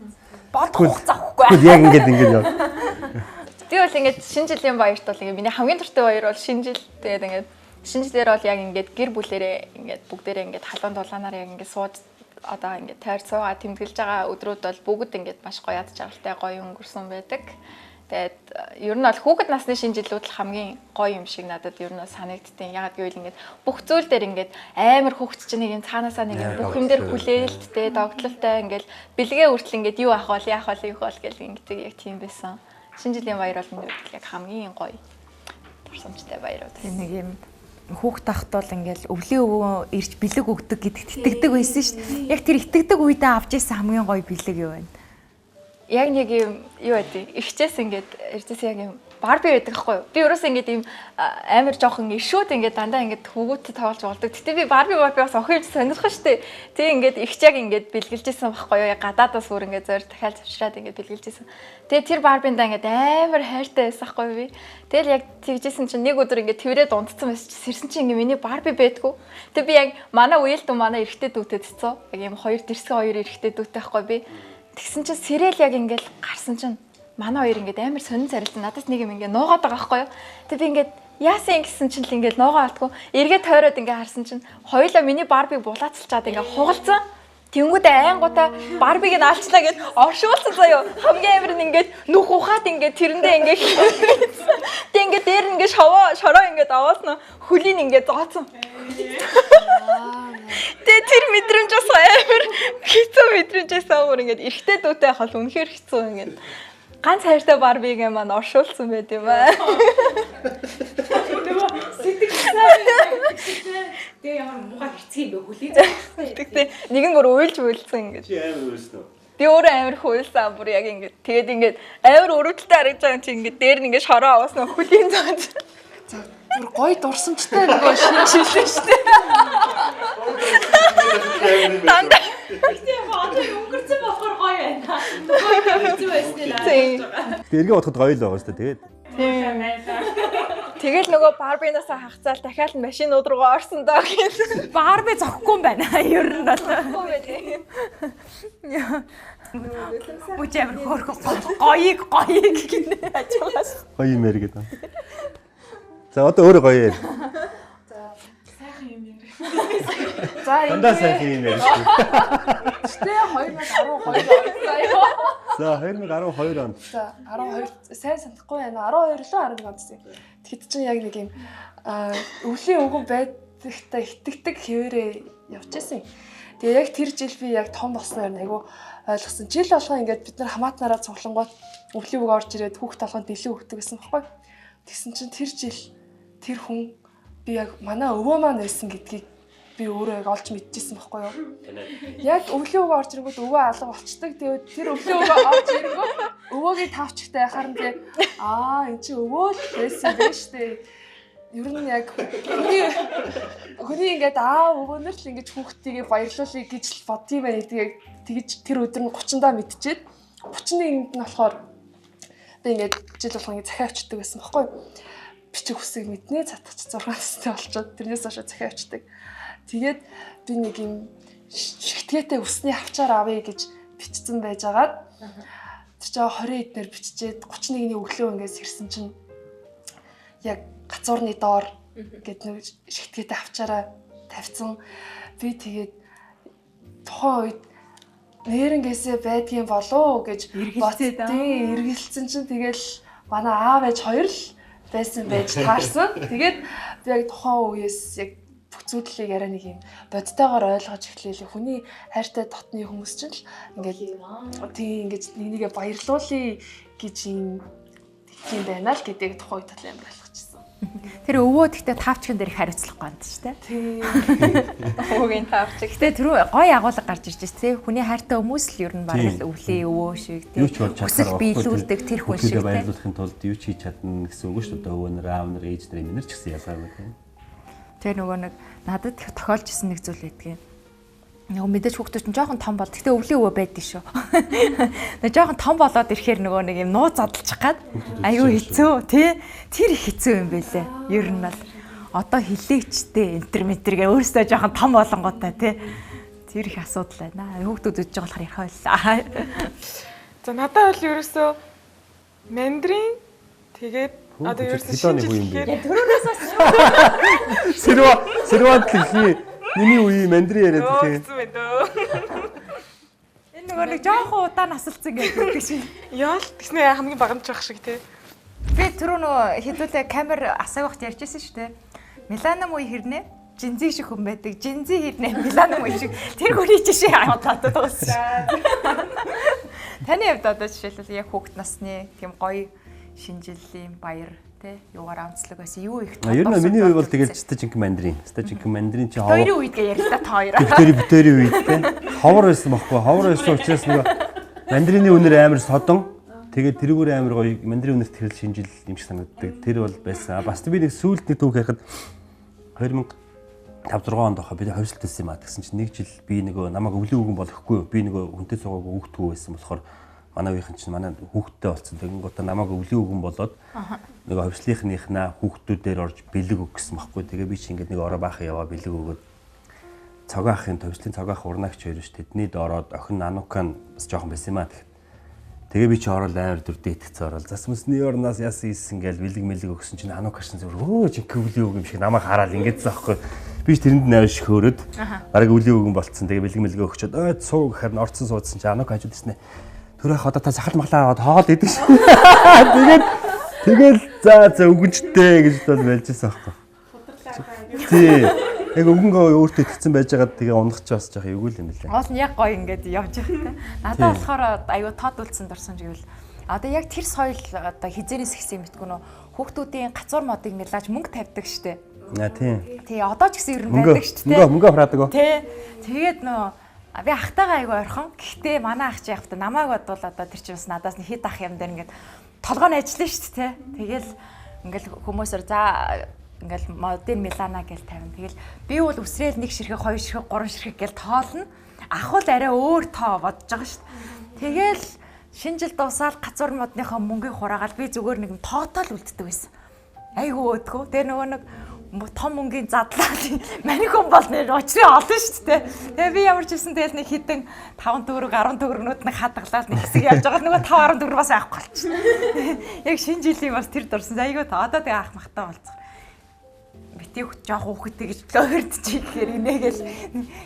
Бодох хугацаахгүй. Яг ингэж яа. Би бол ингээд шинэ жилийн баярт бол ингээд миний хамгийн дуртай баяр бол шинэ жил. Тэгээд ингээд шинэ жилээр бол яг ингээд гэр бүлэрээ ингээд бүгдээрээ ингээд халуун дулаанаар яг ингээд сууд одоо ингээд тойр цуугаа тэмдэглэж байгаа өдрүүд бол бүгд ингээд маш гоё яд жаргалтай гоё өнгөрсөн байдаг. Тэгээд ер нь бол хүүхэд насны шинэ жилүүд л хамгийн гоё юм шиг надад ер нь санагдтiin. Яг гэвэл ингээд бүх зүйл дээр ингээд амар хүүхэд чинь нэг юм цаанаасаа нэг юм бүх юм дээр хүлээлттэй, догтлолтой ингээд бэлгээ хүртэл ингээд юу ах бол яах бол юу бол гэл ингээд яг тийм байсан. Шинэ жилийн баяр бол миний хувьд яг хамгийн гоё дурсамжтай баярууд. Тийм нэг юм хүүхд тахт бол ингээл өвлийн өвөө ирж бэлэг өгдөг гэдэгт итгэдэг байсан шүү дээ. Яг тэр итгэдэг үедээ авч ирсэн хамгийн гоё бэлэг юу вэ? Яг нэг юм юу байдгийг ихчээс ингээд ирдээс яг юм Барби байдаг аахгүй юу? Би ерөөсөө ингээд ийм амар жоохон ишүүд ингээд дандаа ингээд хүүгүүттэй тоглож болдог. Гэтэ би Барби бас охинж сонирхох штеп. Тэг ингээд ихч яг ингээд бэлгэлжсэн байхгүй юу? Гадаадаас бүр ингээд зөөр дахиад завшраад ингээд бэлгэлжсэн. Тэгээ тэр Барбиндаа ингээд амар хайртай байсан байхгүй юу? Тэгэл яг тэгжсэн чинь нэг өдөр ингээд твэрээд унтцсан байсан чинь сэрсэн чинь ингээд миний Барби байдгүй. Тэг би яг манай үеэлдэн манай эрэгтэй дүүтэй цэцүү. Яг ийм хоёр дэрсгэ хоёр эрэгтэй дүүтэй байхгүй би. Тэгсэн чинь сэрэл яг ингээд гарсан чинь манай хоёр ингээд амар сонин царилсан. Надаас нэг юм ингээд нуугаад байгаа байхгүй юу. Тэг би ингээд яасан гэсэн чинь л ингээд нуугаа алдгүй. Эргээ тойроод ингээд харсан чинь хоёулаа миний Барбиг булаацалчаад ингээд хугалцсан. Тэнгүүд аянгуудаа Барбиг нь алчлаа гэд оршуулсан заяа. Хамгийн амар нь ингээд нүх ухаад ингээд тэрэндээ ингээд тэг ингээд дээр нь ингээд шороо ингээд аваална. Хөлийн ингээд зооцсон. Тэг тэр мэдрэмж бас амар хэцүү мэдрэмжээс өөр ингээд эргэтэй дүүтэй хол үнэхээр хэцүү ингээд ганц хайртай Барбиг маань оршуулсан байт юм аа. Тэгээ ямар муухай хэцэг юм бэ хүлээж байгаа. Тэгтээ нэг нь бүр уйлж уйлсан ингэж. Чи амар үйлсэн үү? Би өөрөө амар хуйлсан бүр яг ингэж. Тэгээд ингэж амар өрөвдөлтөй харагдаж байгаа чи ингэж дээр нь ингэж шороо аваснаа хүлийн зааж. За бүр гоё дурсамжтай нөгөө шинжилсэн шүү дээ. Дандаа. Тийм одоо өнгөрцөн болохоор гоё байна. Өнгөрцөн байсныг харж байгаа. Эргээ бодоход гоё л байгаа шүү дээ. Тэгэл нөгөө Барбинасаа хагцаал дахиад нь машинууд руугаа орсон даа гэсэн. Барби зохгүй юм байна. Ер нь бол. Үгүй амар хөөрхөн гоёг гинэ ажигаас. Гоё юм яриг гэдэг. За одоо өөрөө гоё яар. За Дандаа сайн юм ярих шүү. Тэ 2012 За 2012 онд. За 12 сайн санахгүй байна. 12 лөө 11 онд гэсэн. Тэгэхэд чинь яг нэг юм өвлийн өвгөн байдагтай итгэдэг хэвээрээ явчихсан. Тэгээ яг тэр жил би яг том болсноор айгу ойлгосон. Жил болгоо ингээд бид нар хамаатнараа цуглангууд өвлийн өвг орж ирээд хүүхд толгойд дэлгүү өгдөг гэсэн баггүй. Тэгсэн чинь тэр жил тэр хүн би яг манай өвөө маань байсан гэдгийг би өөрөө яг олж мэдчихсэн байхгүй юу. Яг өвлийн өвгөө орж ирэнгүүт өвөө алга болчдөг. Тэгээд тэр өвлийн өвгөө орж ирэнгүүт өвөөгийн тавчтай харин тэгээ эн чи өвөө л байсан байх штэ. Ер нь яг хүний ингээд өвөөнөр л ингэж хүүхдийгээ баярлуулъя гэж л боддгийм байх гэдгийг тэгж тэр өдөр нь 30-даа мэдчихээд 31-нд нь болохоор би ингээд жил болгоо ингэ захиа авчдаг байсан байхгүй юу. Бичих хүсэг мэднэ цатгач 6 настай болчиход тэрнээс хойш захиа авчдаг. Тэгээд би нэг юм шигтгээтэй өсний авчаар авъя гэж бичсэн байжгаад тэр чинь 20 эднэр биччихээд 31-ний өглөө ингээс ирсэн чинь яг гацуурны доор гэдэг нэг шигтгээтэй авчаараа тавьсан. Би тэгээд тухайн үед нэрнгээсээ байдгийн болоо гэж бодсон. Эргэлцсэн чинь тэгэл манай аав ээж хоёр л байсан байж таарсан. Тэгээд би яг тухайн үеэс яг бүх зүйлийг яриа нэг юм бодтойгоор ойлгож эхлэв. Хүний хайртай дотны хүмүүс ч л ингээд тийм ингэж нэгнийгээ баярлуулъя гэж юм байна л гэдэг тухайн үед талын амар ойлгочихсон. Тэр өвөө гэхдээ тавчхан дээр их хариуцлахгүй байна шүү дээ. Тийм. Өвөгийн тавч. Гэхдээ тэр гоё агуулга гарч ирж байна тий. Хүний хайртай хүмүүс л ер нь бараг л өвлийн өвөө шиг тий. Юу ч болж чадсаар биелүүлдэг тэр хүн шиг тий. Баярлуулахын тулд юу ч хийж чадна гэсэн үг шүү дээ. Өвөө нар, аав нар, ээж нар минер ч гэсэн ялгаагүй тий. Тэр нөгөө нэг надад тохиолж исэн нэг зүйл байдгийг. Нөгөө мэдээж хүүхдүүд нь жоохон том бол. Гэхдээ өвлийн өвөө байдгийг шүү. Нөгөө жоохон том болоод ирэхээр нөгөө нэг юм нууц задлчих гад. Аюу хэцүү тий. Тэр их хэцүү юм байлээ. Ер нь бол одоо хилээчтэй интерметргээ өөрөөсөө жоохон том болонготой тий. Тэр их асуудал байна. Хүүхдүүд үдж байгаа болохоор ярих байлаа. За надад бол ерөөсөө мандрин тэгээд одоо ерөөсөө шинжилгээ Төрөөс бас Сэрват хэлхий. Миний үе мандрин яриад хэлхий. энэ нөгөө нэг жоохон удаан асалцсан гэдэг шиг. Яа л тэгснэ хамгийн багамж байх шиг тий. Би түрүү нөгөө хэдүүлээ камер асааг багт ярьжсэн шүү дээ. Миланом үе хэрнээ? Жинзи шиг хүн байдаг. Жинзи хэрнээ Миланом үе шиг. Тэр хүний жишээ аваад дууссан. Таны хувьд одоо жишээлбэл яг хүүхэд насны тийм гоё шинжиллийн баяр тий юугаар амцлаг байсан юу их Ер нь миний үе бол тэгэл стажинг мандрин. Стажинг мандрин чи ховор. Хоёрын үед гээ ярилаа та хоёр. Битэрийн үед тий. Ховор байсан байхгүй. Ховор байсан учраас нөгөө мандрины үнэр амар содон. Тэгээд тэрүүгээр амар гоё мандрин үнэрт хэрэл шинжил юм шиг санагддаг. Тэр бол байсан. Бас би нэг сүүлд нэг түүх ярихад 2005-6 онд байхад би хөвсөлт байсан юм а. Тэгсэн чинь нэг жил би нөгөө намайг өвлийн үгэн болохгүй. Би нөгөө хүнтэй цугаагүй хүүхдгүй байсан болохоор манай үеийнхэн чинь манай хүүхдтэй болсон. Тэгэн гоо намайг өвлийн үгэн болоод нөгөө хөвслийнхнийхнаа хүүхдүүдээр орж бэлэг өгсөн байхгүй. Тэгээ би чи ингээд нэг ороо баах яваа бэлэг өгөөд цогоо ахын төвслийн цогоо ах урнаагч хоёр ш тэдний доороод охин Нанукан бас жоохон байсан юм а. Тэгээ би чи орол амар дүрдээ итгэцээ орол. Засмусны орноос яасан ийсэн гээл бэлэг мэлэг өгсөн чинь Нанукашин зөв өө чи өвлийн үгэн шиг намайг хараад ингээдсэн байхгүй. Би ч тэрэнд найр шиг хөөрөөд бараг өвлийн үгэн болцсон. Тэгээ бэлэг мэлэг өгчөөд суу гэхээр нь орцсон суудсан чи Нанук хажууд ирсэн. Төрөх одоо та сахал махлаа аваад хоол идэг ш. Тэгэл за өгөнчтэй гэж бол байлжсэн байхгүй. Тий. Яг өнгөө өөртөө итгэсэн байж байгаад тэгээ унгах ч бас жоох эвгүй л юм лээ. Оол нь яг гоё ингээд явж байгаа. Надад болохоор аюу тод үлдсэн дурсан гэвэл одоо яг тэр соёл одоо хизээрээс ихсэн мэдгүй нөө хүүхдүүдийн гацуур модыг нэлээж мөнгө тавьдаг штэ. Тийм. Тий, одоо ч гэсэн ер нь байдаг шүү дээ. Мөнгө хараадаг уу? Тий. Тэгээд би ахтайгаа айгүй орхон. Гэхдээ манай ах чи яг та намайг бодвол одоо тэр чинь бас надаас нэг хэд ах юм дээр ингээд толгойн ажиллана шүү дээ. Тэгэл ингээл хүмүүсээр за ингээл модern Милана гэж тавина. Тэгэл би бол үсрээл 1 ширхэг, 2 ширхэг, 3 ширхэг гэж тоолно. Ах бол арай өөр тоо бодож байгаа шүү дээ. Тэгэл шинэ жил дуусаад гацуур модныхоо мөнгийг хураагаад би зүгээр нэг тоотол үлддэг байсан. Айгүй өөдгөө. Тэр нөгөө нэг том мөнгөний задлаа. Манайхан бол нэр очрын олон шүү дээ. Тэгээ би ямар ч хэлсэн тэгэл нэг хідэн 5 төгрөг 10 төгрөгнүүд нэг хадгалаад нэг хэсэг явж байгаа. Нөгөө 5 10 төгрөг бас авахгүй болчихсон. Яг шинэ жилийн бас тэр дурсан. Айгүй та одоо тэгээ ах махтаа болцох. Битээ жоох хөөхтэй гэж өрдчих ихээр инээгээл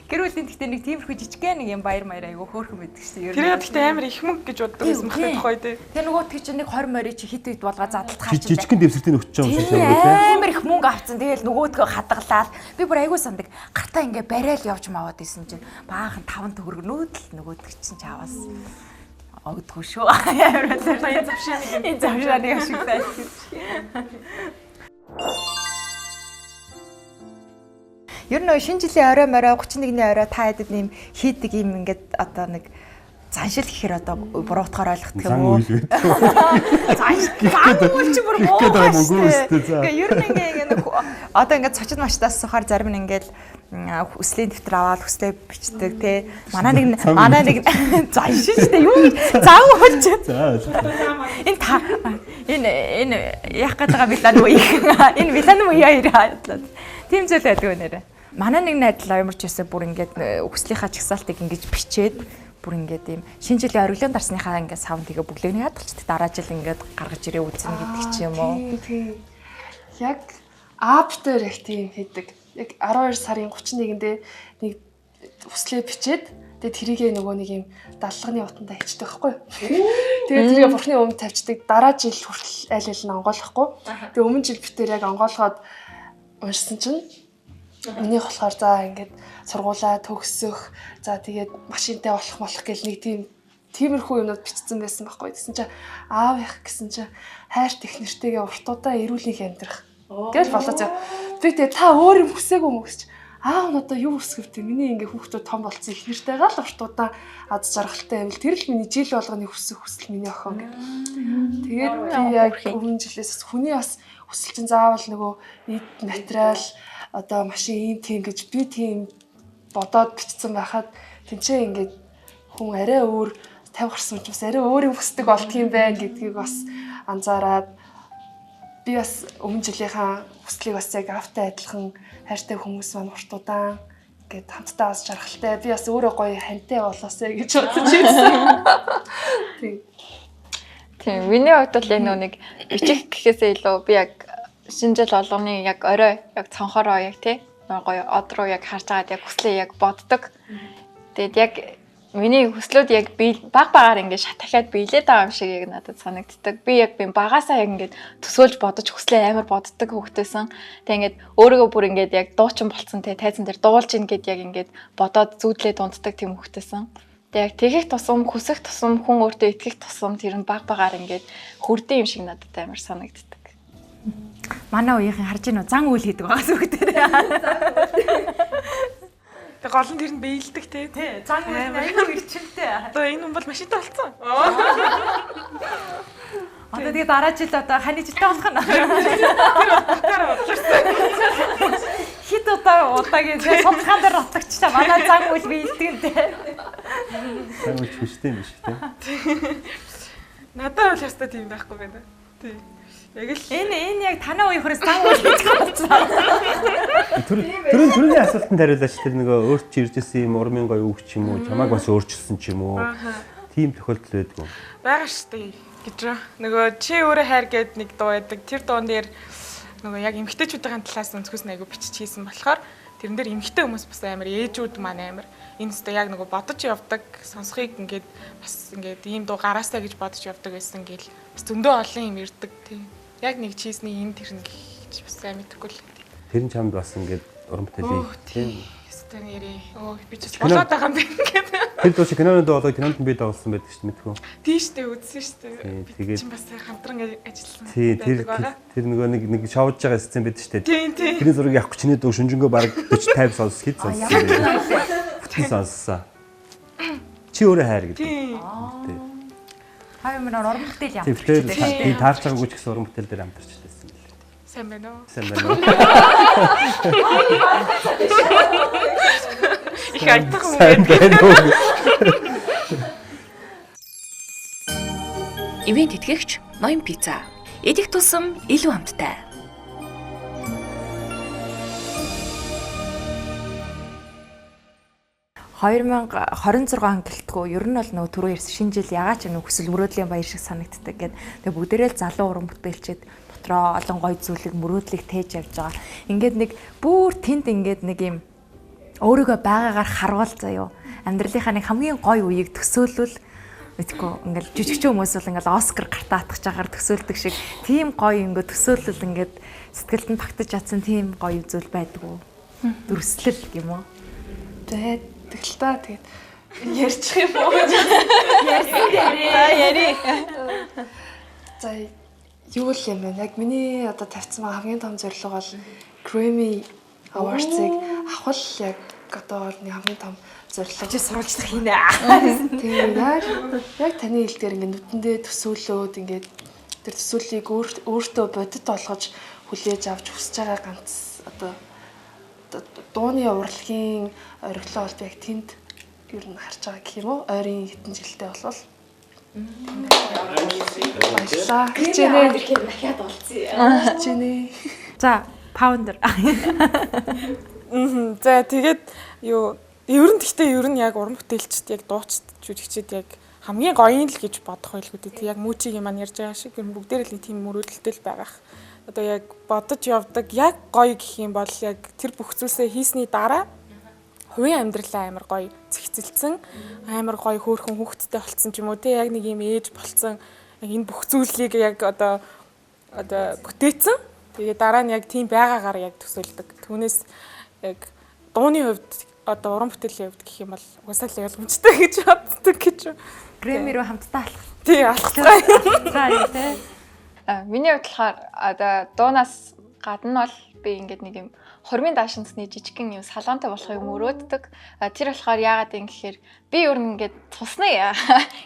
гэр бүлийн гэхдээ нэг тиймэрхүү жижигхэн нэг юм баяр маяр айгүй хөөрхөн байдаг шүү дээ. Тэр гэхдээ амар их мөнгө гэж боддог байсан багтаа тухай дээ. Тэр нөгөө тэг чинь нэг 20 морь чи хит үед болгоо задлахаар чинь жижигхэн дэвсгэртийн өгч байгаа юм шиг байна. Амар их мөнгө авцсан. Тэгэл нөгөөдгөө хадгалаад би бүр айгүй сандаг. Гартаа ингээ барайл явж маваад исэн чинь баахан 5 төгрөгнүүд л нөгөөдөг чинь чаваас огдгүй шүү. Энэ завшааны шиг байна. Ер нь шинэ жилийн орой морой 31-ний орой та хэдэд нэм хийдэг юм ингээд одоо нэг заншил гэхээр одоо буруутахаар ойлгох юм уу? Заншил чи бүр муухай шүү дээ. Ер нь ингээд одоо ингээд цочид маштаас сухаар зарим нь ингээд хүслийн дэвтэр аваад хүслээ бичдэг тий. Манай нэг заншил шүү дээ. Юу зав болж. Энэ яг гадаг Милан уу их. Энэ Милан уу яа. Тийм зүйл байдаг нэрэ. Манай нэг найдал ямар ч байсан бүр ингээд хүслийнхаа чагсаалтыг ингэж бичээд бүр ингээд ийм шинэ жилийн ориглон дарсныхаа ингээд савн тэгээ бүглээгний хадгалчдаг дараа жил ингээд гаргаж ирээ үзнэ гэдэг ч юм уу. Тийм. Яг аптер их тийм хийдэг. Яг 12 сарын 31-нд нэг хүслээ бичээд тэгээ тэрийгээ нөгөө нэг юм даллагны утандаа хийчдэг байхгүй юу? Тэгээ тэрийг бурхны өмнө тавьчдаг. Дараа жил хүртэл аль аль нь онгойлохгүй. Тэгээ өмнө жил битээр яг онгойлгоод уншсан чинь миний болохоор за ингээд сургуулаа төгсөх за тэгээд машинтай болох гэл нэг тиймэрхүү юмнууд бичсэн байсан байхгүй. Тэгсэн чинь аав их гэсэн чинь хайр технэртэйгээ уртуудаа эрүүлэх амьдрах гэж болоо за. Би тэгээд та өөр юм хүсээгүй юм гэж аав нь одоо юу хүсгэв те миний ингээ хүүхдүүд том болсон их нэртэйгээ л уртуудаа аз жаргалтай байвал тэр л миний жил болгоны хүсэл миний охин гэх. Тэгээд би яг өмнө жилээс хүний бас хүсэл чинь заавал нөгөө эд материал одоо машин ийм тийм гэж би тийм бодоод бичсэн байхад тэнцээ ингээд хүн арай өөр 50 гарсан учраас арай өөр юм хүсдэг болт юм байна гэдгийг бас анзаараад би бас өмнө жилийнхаа хүслийг бас яг автаа адилхан хайртай хүмүүс маань уртудаан ингээд хамтдаа аз жаргалтай би бас өөрөө гоё хантай болоосэй гэж бодож ирсэн. Тийм миний хувьд бол энэ нэг бичих гэхээсээ илүү би яг шинэ жил болгоны яг орой яг цонхороо яг тий гоё од руу яг харж байгаад яг хүслээ яг боддог. Тэгээд яг миний хүслүүд яг би багаар ингээд шатахад биелээд байгаа юм шиг яг надад санагддаг. Би яг багаасаа яг ингээд төсөөлж бодож хүслээ амар боддог хөвгтэйсэн. Тэгээд ингээд өөрийгөө бүр ингээд яг дуучин болцсон тий тайзан дээр дуулж ин гэд яг ингээд бодоод зүүдлээ дунддаг тийм хөвгтэйсэн. Тэгээд яг тэгэх тусам хүсэх тусам хүн өөртөө итгэх тусам тэр нь багаар ингээд хүрдэн юм шиг надад амар санагддаг. Манай үеийнхэн харж гинөө зан үйл хийдэг байгаа зүг дээр. Тэг гол нь тэр нь биелдэг тий. Зан үйл аюул ирчимтэй. Одоо энэ хүн бол машинтай болсон. Одоо тэгээ дараа жил одоо ханы жилтэй болох нь. Хит удаагийн судалгаан дээр батлагчлаа. Манай зан үйл биелдэг нь тий. Зан үйл хүчтэй юм биш тий. Надад бол ястаа тийм байхгүй байна. Тий. Яг л энэ яг танаа үеийнхээс зан үйл гэж болсон. Төрөний асуултанд хариулаач тэр нөгөө өөрт чи ирж ирсэн юм урмын гоё үг ч юм уу чамайг бас өөрчилсөн ч юм уу тийм тохиолдол байдгүй. Бага штэ гэж нөгөө чи өөрөө хайр гээд нэг дуу байдаг. Тэр дуун дээр нөгөө яг эмгтээчүүдийн талаас өнцгөөс айгу бичиж хийсэн болохоор тэрэн дээр эмгтээ хүмүүс бас амар ээжүүд маань амар энэ өстө яг нөгөө бодож явдаг сонсхийг ингээд бас ингээд ийм дуу гараасаа гэж бодож явдаг байсан гэл бас зөндөө олон юм ирдэг тийм. Яг нэг чизний энэ тэрнэ гэж бас амитгүй л. Тэр нь чамд бас ингээд уран бүтээлээ тийм. Өстө нэрээ. Би ч болоод байгаа юм байна гэдэг. Тэр дуу чи киноны дуу болоо кинонд би тоглосон байдаг шүү дээ мэдгүй. Тийштэй үзсэн шүү дээ. Тэгээд Чи бас хамтран ажилласан. тий тэр нөгөө нэг шоудж байгаа сцен байдаг шүү дээ. Тий. Тэрний зургийг авах чиний дуу шүнжэнгөө баг 40 50 сонс хэд сонссон. Бүтэн сонссон. Чи өөрөө хайр гэдэг. Тий. Хаяа минь уран бүтээл яа. Тэгэхээр би таарч байгаагүй ч гэсэн уран бүтээл дээр хамтарч байсан юм байна. Сайн байна уу? Сайн байна уу? Их айтах юм Сайн байна уу? Ивент тэтгэгч Ноён пицца. Идэх тусам илүү амттай. ...2026 гэлтгүү ер нь бол нөгөө түрүү ирсэн шинэ жил ягаад ч нөгөө хүсэл мөрөөдлийн баяр шиг санагддаг гэдэг. Тэгээ бүгдээрээ л залуу уран бүтээлчид дотроо олон гоё зүйлийг мөрөөдлийг тээж явж байгаа. Ингээд нэг бүр тэнд ингээд нэг юм өөрийгөө байгаагаар харвал заяо. Амьдралынхаа нэг хамгийн гоё үеийг төсөөлвөл мэдгүй ингээд жижигч хүмүүс бол ингээд Оскар гартаатгах жагаар төсөөлдөг шиг тийм гоё ингээд төсөөлөл ингээд сэтгэлд нь багтаж чадсан тийм гоё зүйл байдгүй. Дүрслэл юм уу? Тэгэл та тэгээд ярьчих юм уу? Яри. За юу л юм бэ? Яг миний одоо тавьсан хамгийн том зорилго бол Grammy Awards-ыг авах л яг одоо нэг хамгийн том зорилго. Чи сурвалжлах хийнэ. Тийм яг таны хэлдгээр ингээд нүдэндээ төсөөлөөд ингээд тэр төсөөллийг өөртөө бодит болгож хүлээж авч хүсэж байгаа ганц одоо дууны урлагийн ориглоо бол яг тэнд ер нь харж байгаа гэх юм уу? Ойрын хэдэн жилдээ болвол баярлалаа. Хичээнэ. дахиад олцъя. Хичээнэ. За, Pounder. За тэгээд юу ер нь яг уран бүтээлчд яг дуучид жүжигчид яг хамгийн гоё нь л гэж бодох байлгүй дээ. Яг мүүчигийн маань ярьж байгаа шиг бүгдээр л тийм мөрөөдөлтэй л байгаах. Одоо яг бодож явдаг яг гоё гэх юм бол яг тэр бүх зүйлсээ хийсний дараа хувийн амьдралаа амар гоё зэгцэлсэн, амар гоё хөөрхөн хүүхэдтэй болцсон ч юм уу те яг нэг юм ээж болцсон. Яг энэ бүх зүйлийг яг одоо бүтээсэн. Тэгээ дараа нь яг тийм байгаагаар яг төсөөлдөг. Түүнээс яг дууны хувьд одоо уран бүтээлийн хувьд гэх юм бол угсаал ойлгомжтой гэж боддог гэж. Grammy руу хамтдаа алах. Тий, алхацгаа. Тий. Миний хувьд болохоор одоо дуунаас гадна бол би ингээд нэг юм хормын даашинсны жижигхэн юм салонтой болохыг мөрөөддөг. Тэр болохоор яагаад юм гэхээр би өөр нь ингээд тусна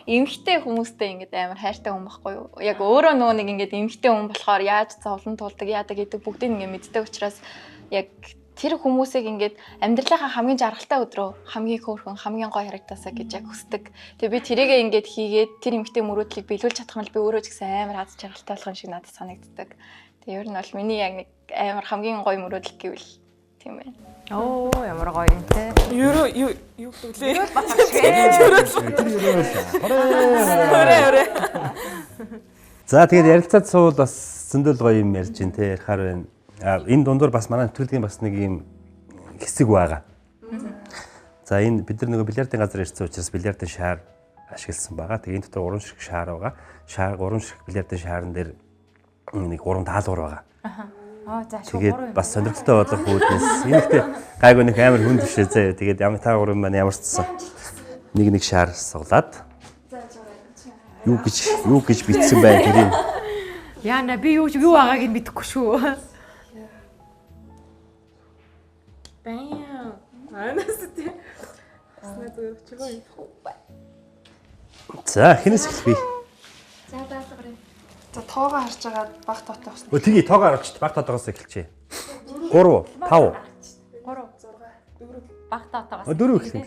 эмхтэй хүмүүстэй ингээд амар хайртай хүн байхгүй юу? Яг өөрөө нөгөө нэг ингээд эмхтэй хүн болохоор яаж зовлон туулдаг яадаг гэдэг бүгдийг ингээд мэддэг учраас яг тэр хүмүүсийг ингээд амьдралынхаа хамгийн жаргалтай өдрөө хамгийн хөөрхөн хамгийн гоё харагдаасаа гэж яг хүсдэг. Тэгээ би тэрийгээ ингээд хийгээд тэр эмхтэй мөрөөдлийг биелүүлж чадах юм бол би өөрөө ч гэсэн амар аз жаргалтай болох юм шиг надад санагддаг. Тэгээ ер нь бол миний яг нэг амар хамгийн гоё мөрөөдөл гэвэл тийм байна. Оо, ямар гоё юм те. Юу гэвлээ? За тэгээд ярилцаад суул бас зөндөл гоё юм ярьж байна те ярихаар байна. Энэ дундуур бас манай нэвтрүүлгийн бас нэг юм хэсэг байгаа. За энэ бид нар нөгөө бильярдын газар ирсэн учраас бильярдын шаар ашигласан байгаа. Тэгээ энэ дотор 3 ширхэг шаар байгаа. 3 ширхэг бильярдын шаарн дээр нэг 3 даалгавар байгаа. За шүү. Тэгээд бас сонирхолтой болох үүднээс энэ ихтэй гайгүй нэг амар хүн төвшөө заяа. Тэгээд ямар та гурван маань ямар ч цсан нэг шаар суглаад юу гэж бичсэн бай тэрийг. Яна би юу байгааг нь мэдэхгүй шүү. Бам. Анаас тий. Аснаа зүрхчгүй. За хинээс эхлэе. За даалгавар. За тоогоо харж байгаа баг тоотой басна. Тгий тоогоо авчт баг тоотоогоос эхэлчихье. 3 5 3 6 4 баг таатаагаас. 4 эхлэх юм.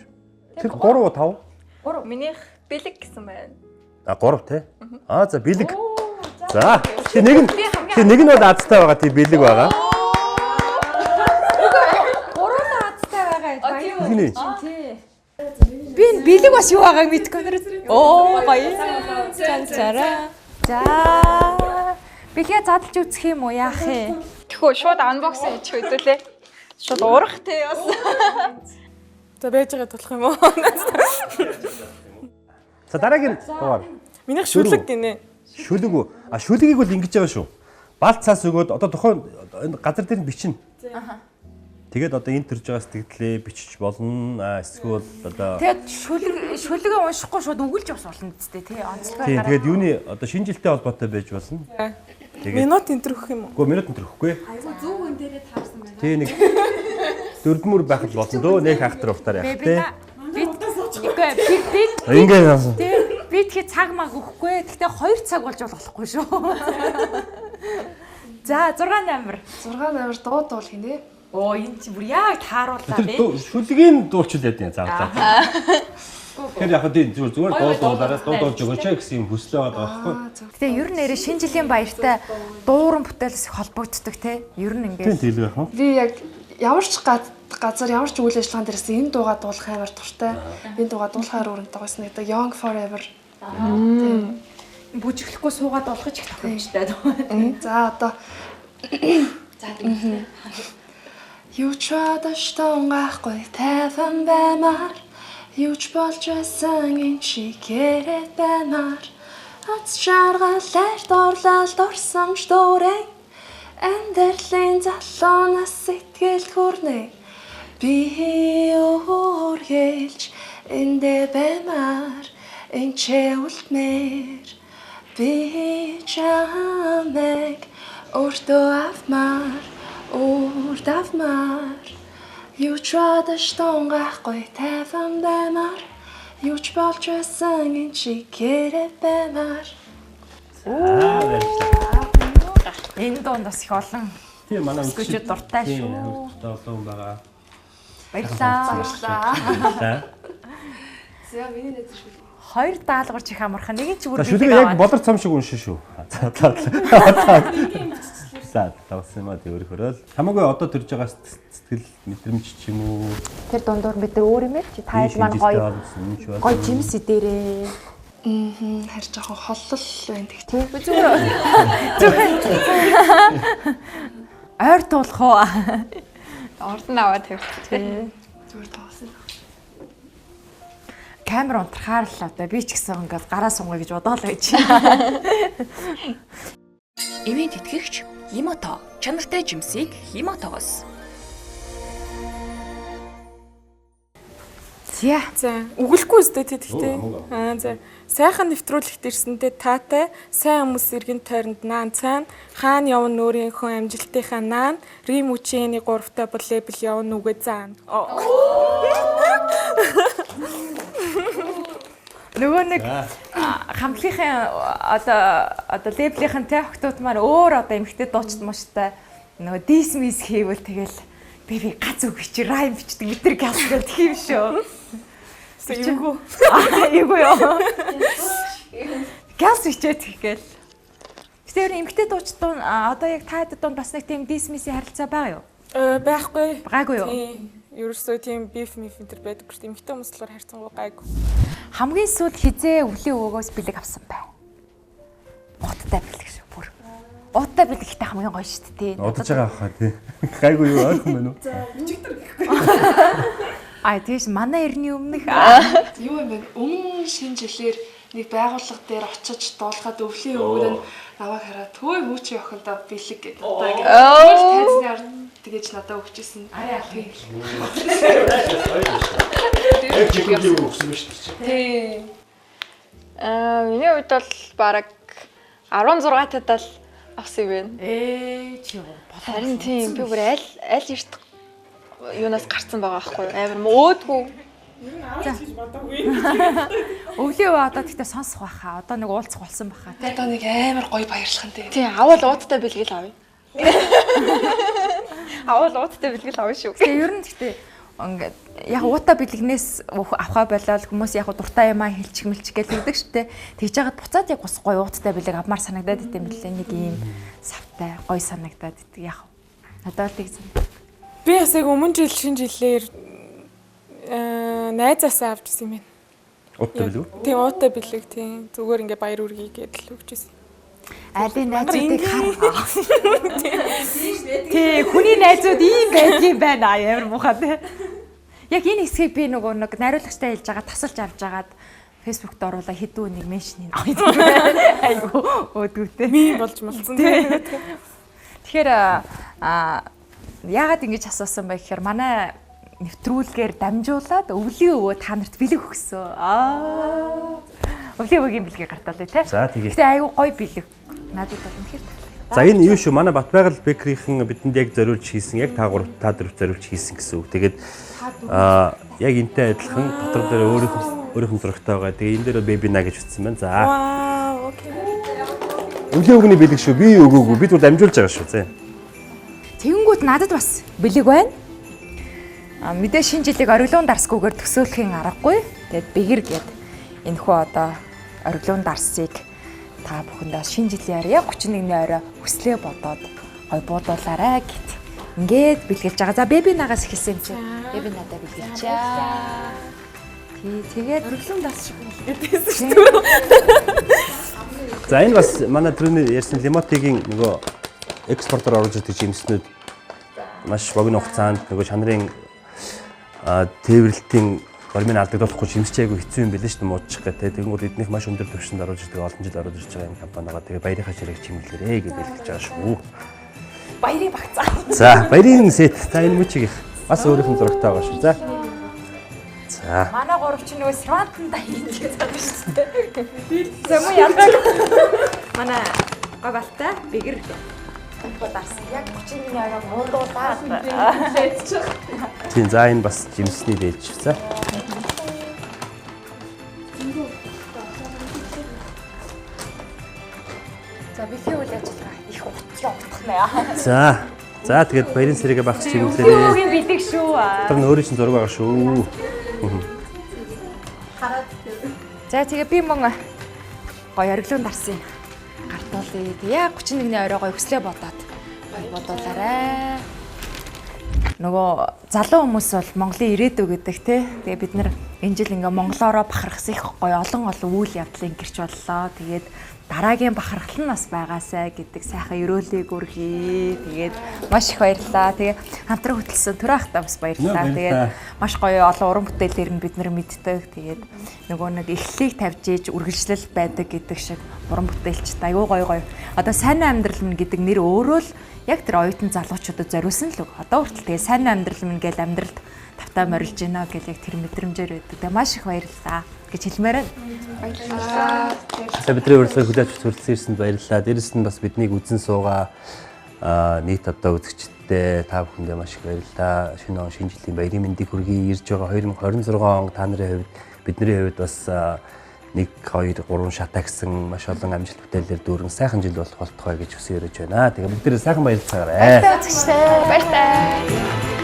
Тэр 3 5 3 минийх бэлэг гэсэн байна. 3 тий. За бэлэг. За тэр нэг нь бол азтай байгаа тий бэлэг байгаа. Би энэ бэлэг бас юу байгааг мэдэхгүй. Оо гоё. Цанцараа. За. Бэлгээ задлж үзэх юм уу яах юм? Тэхүү шууд анбоксинг хийчих хэдүүлээ. Шууд урах тий бас. За байж байгаа тулах юм уу? За дараагийн дугаар. Минийх шүлэг гинэ. Шүлэг үү? Шүлгийг бол ингэж байгаа шүү. Балт цаас өгөөд одоо тухайн газар дээр нь бичнэ. Тэгээд одоо энэ төрж байгаа сэтгэлээ бичиж болно. Эсвэл одоо Тэгээд шүлгээ уншихгүй шууд өгүүлж бас болно үстэй тий. Онцлогоо тийм гараад. тэгээд юуны одоо шинэ жилтэй холбоотой байж болно. Минут энэ төрөх юм уу? Гэхдээ минут төрөхгүй. Айгу зөв өн дээрээ таарсан байна. Тий нэг дөрвмөр байхад болно дөө нэг ахтар ухтаар явах тий. Ингээ яасан. Би тэгэхээр цаг маг өгөхгүй. Гэхдээ 2 цаг болж болохгүй шүү. За 6 номер. 6 номер дуу хийнэ. Оо энэ чи бүр яг таарууллаа бэ. Шүлгийн дуурчил яд юм заавал. Тэр яг тийм зүгээр дуулаараа дуулж өгөөч гэсэн юм хүслээ байгаа байхгүй. Гэтэ ер нь нэрээ шинэ жилийн баяртай дууран бүтээлс холбогддог те. Ер нь Тийм ингээд. тийм байх уу? Би яг ямар ч газар ямар ч үйл ажиллагаан дээрээс энэ дуугаа дуулах амар дуртай. Энэ дуугаа дуулахаар өрөнтэй байсан гэдэг Young Forever. Бүжиглэхгүй суугаад болгож их тохиомжтой. За одоо юу ч бодож тонгахгүй тайван баймаар юу ч болж байсан энэ чигээрээ баймаар ац шаргалаар дурлал дурсамж дүүрэн Эндэрлийн залуунаас сэтгэл хүрнэ би өөргөлж эндэ баймаар энэ чэвэлтмэр би чамэг өөртөө авмаар үрд авмаар юу ч бодож тонгахгүй тайван баймаар юу ч болж байсан энэ чигээрээ баймаар. Энэ дуунд бас их олон Тийм манай өсгөчөд дуртай шүү. Олон байгаа. Баярлалаа. За. За миний нэзэр шүү. 2 даалгаварч их амархан. Нэг нь ч бүр Шүлгээ яг болор цом шиг уншин шүү. За тавсан юм аа өөрөөрөө л хамаагүй одоо төрж байгаа сэтгэл мэдрэмж ч юм уу. тэр дундуур бид нар өөр юм ээ. Чи таад маань гоё жимс дээрээ. Харин жоохон холлол байна гэх тийм. Ойр туулах уу? Орд нь аваад тавьчих. Зүгээр тоосон. Камер унтрахаар л одоо би ч гэсэн ингээд гараа сунгая гэж бодоолаа гэж. Ивент итгэгч Химото чанартай жимсийг Химотоос. За үгэлэхгүй үстэй тэгтээ. За сайхан нэвтрүүлэгт ирсэндээ таатай сайн хүмүүс иргэн тойронд наан цаана хаана явна өөрийнхөө амжилтынхаа наан Рим үчээний 3-тай бол лейбл явна үгээ заана. Нөгөө нэг хамтлагийн одоо лейблийнхэн тэ охтууд маань өөр одоо эмхтэй дуучид муштай нөгөө дисмис хийвэл тэгэл би гац үг чи райм бичдэг метр газ гэх юм шүү. Эйгүү. Эйгүү ёо. Газ бичээд тэгэл. Тэр эмхтэй дуучид одоо яг таад донд бас нэг тийм дисмисийн харилцаа байгаа юу? Байхгүй. Гайгүй юу? Ерөөсөө тийм биф мифэнтер байдаг шүү дээ. Эмхтэй хүмүүс болохоор харьцангуй гайгүй. Хамгийн сүүл хизээ өвлийн өвгөөс бэлэг авсан бай. Уттай бэлэг шүү бүр. Уттай бэлэгтэй хамгийн гоё шүү дээ. Удаж байгаа хаа тий. Гайгүй юу ойрхон байна уу? Аа тийш манай эртний өмнөх Юу юм бэ? Өмнө шинэ жилээр нэг байгууллага дээр очиж дуулахад өвлийн өвгөр нь намайг хараад төвөө хүүчийн охиндоо бэлэг гэдэг. Одоо ингэ тайзнаар тэгэж надад өгчээсэн. Арай аль. Тий. Миний хувьд бол бараг 16 тадал авсан юм байна. чи юу? Харин тийм би бүр аль эрт юунаас гарцсан байгаа байхгүй юу? Амар мөөдгүй. Өвлийн өвөө одоо тэгтээ сонсох байхаа. Одоо нэг уулзах болсон байхаа. Одоо нэг амар гоё баярлах нь тий. Тийм авал уудтай бэлгэл авъя. Авал уудтай бэлгэл авъя шүү. Тэгээ ер нь тэгтээ ингээд яг уута бэлгнээс авахаа болоод хүмүүс яг дуртай юмаа хэлчих мэлчих гэж хэлдэг штэ. Тэгж жагаад буцаад яг бас гоё ууттай бэлэг авмаар санагдаад идэм билээ. Нэг ийм савтай гоё санагдаад идэг яг. Надад л тэгсэн. Би бас яг өмнө жил шинэ жилээр найзаасаа авч ирсэн юм байна. Уттай билүү? Тийм уутай бэлэг тийм зүгээр ингээ баяр үргийг гэдэл өгч ирсэн. Айлын найзуудыг хар. Тий, хүний найзууд ийм байдгийн байна амар муухай тий. Яг энэ хэсгийг би нөгөө нэг найруулагчтай хэлж байгаа тасалж авч агаад фэйсбүүкт оруулаа хэдүү нэг меншн айгу өөдгүүтэй. Ми болж молцсон тий. Тэгэхээр яагаад ингэж асуусан бэ гэхээр манай нэвтрүүлгээр дамжуулаад өвлийн өвөө та нарт бэлэг өгсөн. Өвлийн өвөгийн бэлгийг гартаалаа тий. За тэгээ. Гэтэ айгүй гоё бэлэг. Надад бол үнэхээр таалагдсан. За энэ юу шүү? Манай Батбайгал бэкерийнхэн бидэнд яг зориулж хийсэн, яг та дөрөв зориулж хийсэн гэсэн үг. Тэгээд яг энтэй адилхан дотор дээр өөрийнх нь зурагтай байгаа. Тэгээ энэ дээр бэбина гэж утсан байна. За. Вау, окей. Өвлийн өвгний бэлэг шүү. Би өгөөгүй. Бид бүр дамжуулж байгаа шүү. За. Тэнгүүд надад бас бэлэг байна. Мэдээ шинэ жилийг ориглон дарсгүйгээр төсөөлөхийн аргагүй. Тэгээд бэгэр гээд энэхүү одоо ориглон дарсыг та бүхэндээ шинэ жилийн орой 31-ний орой хүслээ бодоод гой буудуулаарай гэт. Ингээд бэлгэлж байгаа. За бэби нагаас эхэлсэн юм чи. Бэби надад бэлгэлж. Тэгээд Ориглон дас шиг хэлээдсэн шүү. За энэ бас манай түрүүний ярьсан лимотигийн нөгөө экспортоор оруулж ирдэг жимснүүд маш богино хугацаанд нөгөө чанарын тээвэрлэлтийн гормын алдагдуулахгүй жимсч айгүй хэцүү юм билээ шүү дээ муудчих гэдэг. Тэгэнгүүт эднийх маш өндөр түвшинд оруулж ирдэг олон жил оруулж ирж байгаа юм компанигаа тэгээ баярынхаа чирэг чимэглэрээ гэж бэлгэлж байгаа шүү. баярыг багцаа. За баярын сет. За энэ мөчиг бас өөрийнх нь зурагтай байгаа шүү. За. Манай гурав ч нөгөө Свантанда хийж байгаа шүү дээ. За муу яндаг. Манай гавалтай бэгэр дарсан. Яг 31-ний орой муудуулаад. Тийм за энэ бас жимсний дээлж. За. За бэлгийн үйл ажиллагаа их утгах нэ. За. За тэгээд баярын сэргээ багц чимглэрээ. Өвгийн бэлэг шүү. Тэр нь өөрийн чинь зураг байгаа шүү. За тэгээ би мөн гоё ориглон дарсан гартуулъя. Яг 31-ний орой гоё өслөө бодоод гоё бодуулаарай. Нөгөө залуу хүмүүс бол Монголын ирээдүй гэдэг те. Тэгээ бид нар энэ жил ингээ монголоороо бахархсан их гоё олон үйл явдлын гэрч боллоо. Тэгээд дараагийн бахархал нь бас байгаасай гэдэг сайхан өрөөлийг өргөе. Тэгээд маш их баярлалаа. Тэгээ хамтран хөтлсөн Төрөө ахтай бас баярлалаа. Тэгээд маш гоё олон уран бүтээлээр нь бид нар мэддэг. Тэгээд нөгөө нэг эхлэлийг тавьж ийж үргэлжлэл байдаг гэдэг шиг уран бүтээлчд аюу гоё. Одоо сайн амьдрал минь гэдэг нэр өөрөө л яг тэр оюутан залуучуудад зориулсан л үг. Одоо хүртэл тэгээ сайн амьдрал минь гэж амьдралд тавтаа морилж гинэ гэл яг тэр мэдрэмжээр байдаг. Тэгээ маш их баярлалаа гэж хэлмээр байна. Баярлалаа. За бидний урилгыг хүлээж хүрэлцэн ирсэнд баярлалаа. Дээрэс нь бас биднийг үзэн суугаа нийт одоо үзэгчдээ та бүхэндээ маш их баярлалаа. Шинэ он шинэ жилийн баярын мэндийг хүргэе. Ирж байгаа 2026 он та нарын хувьд бидний хувьд бас 1 2 3 шатаа гэсэн маш олон амжилт бүтээлээр дүүрэн сайхан жил болох болтугай гэж хүсэж байна. Тэгээ бүгдээрээ сайхан баярлцаагаарай. Баярлалаа.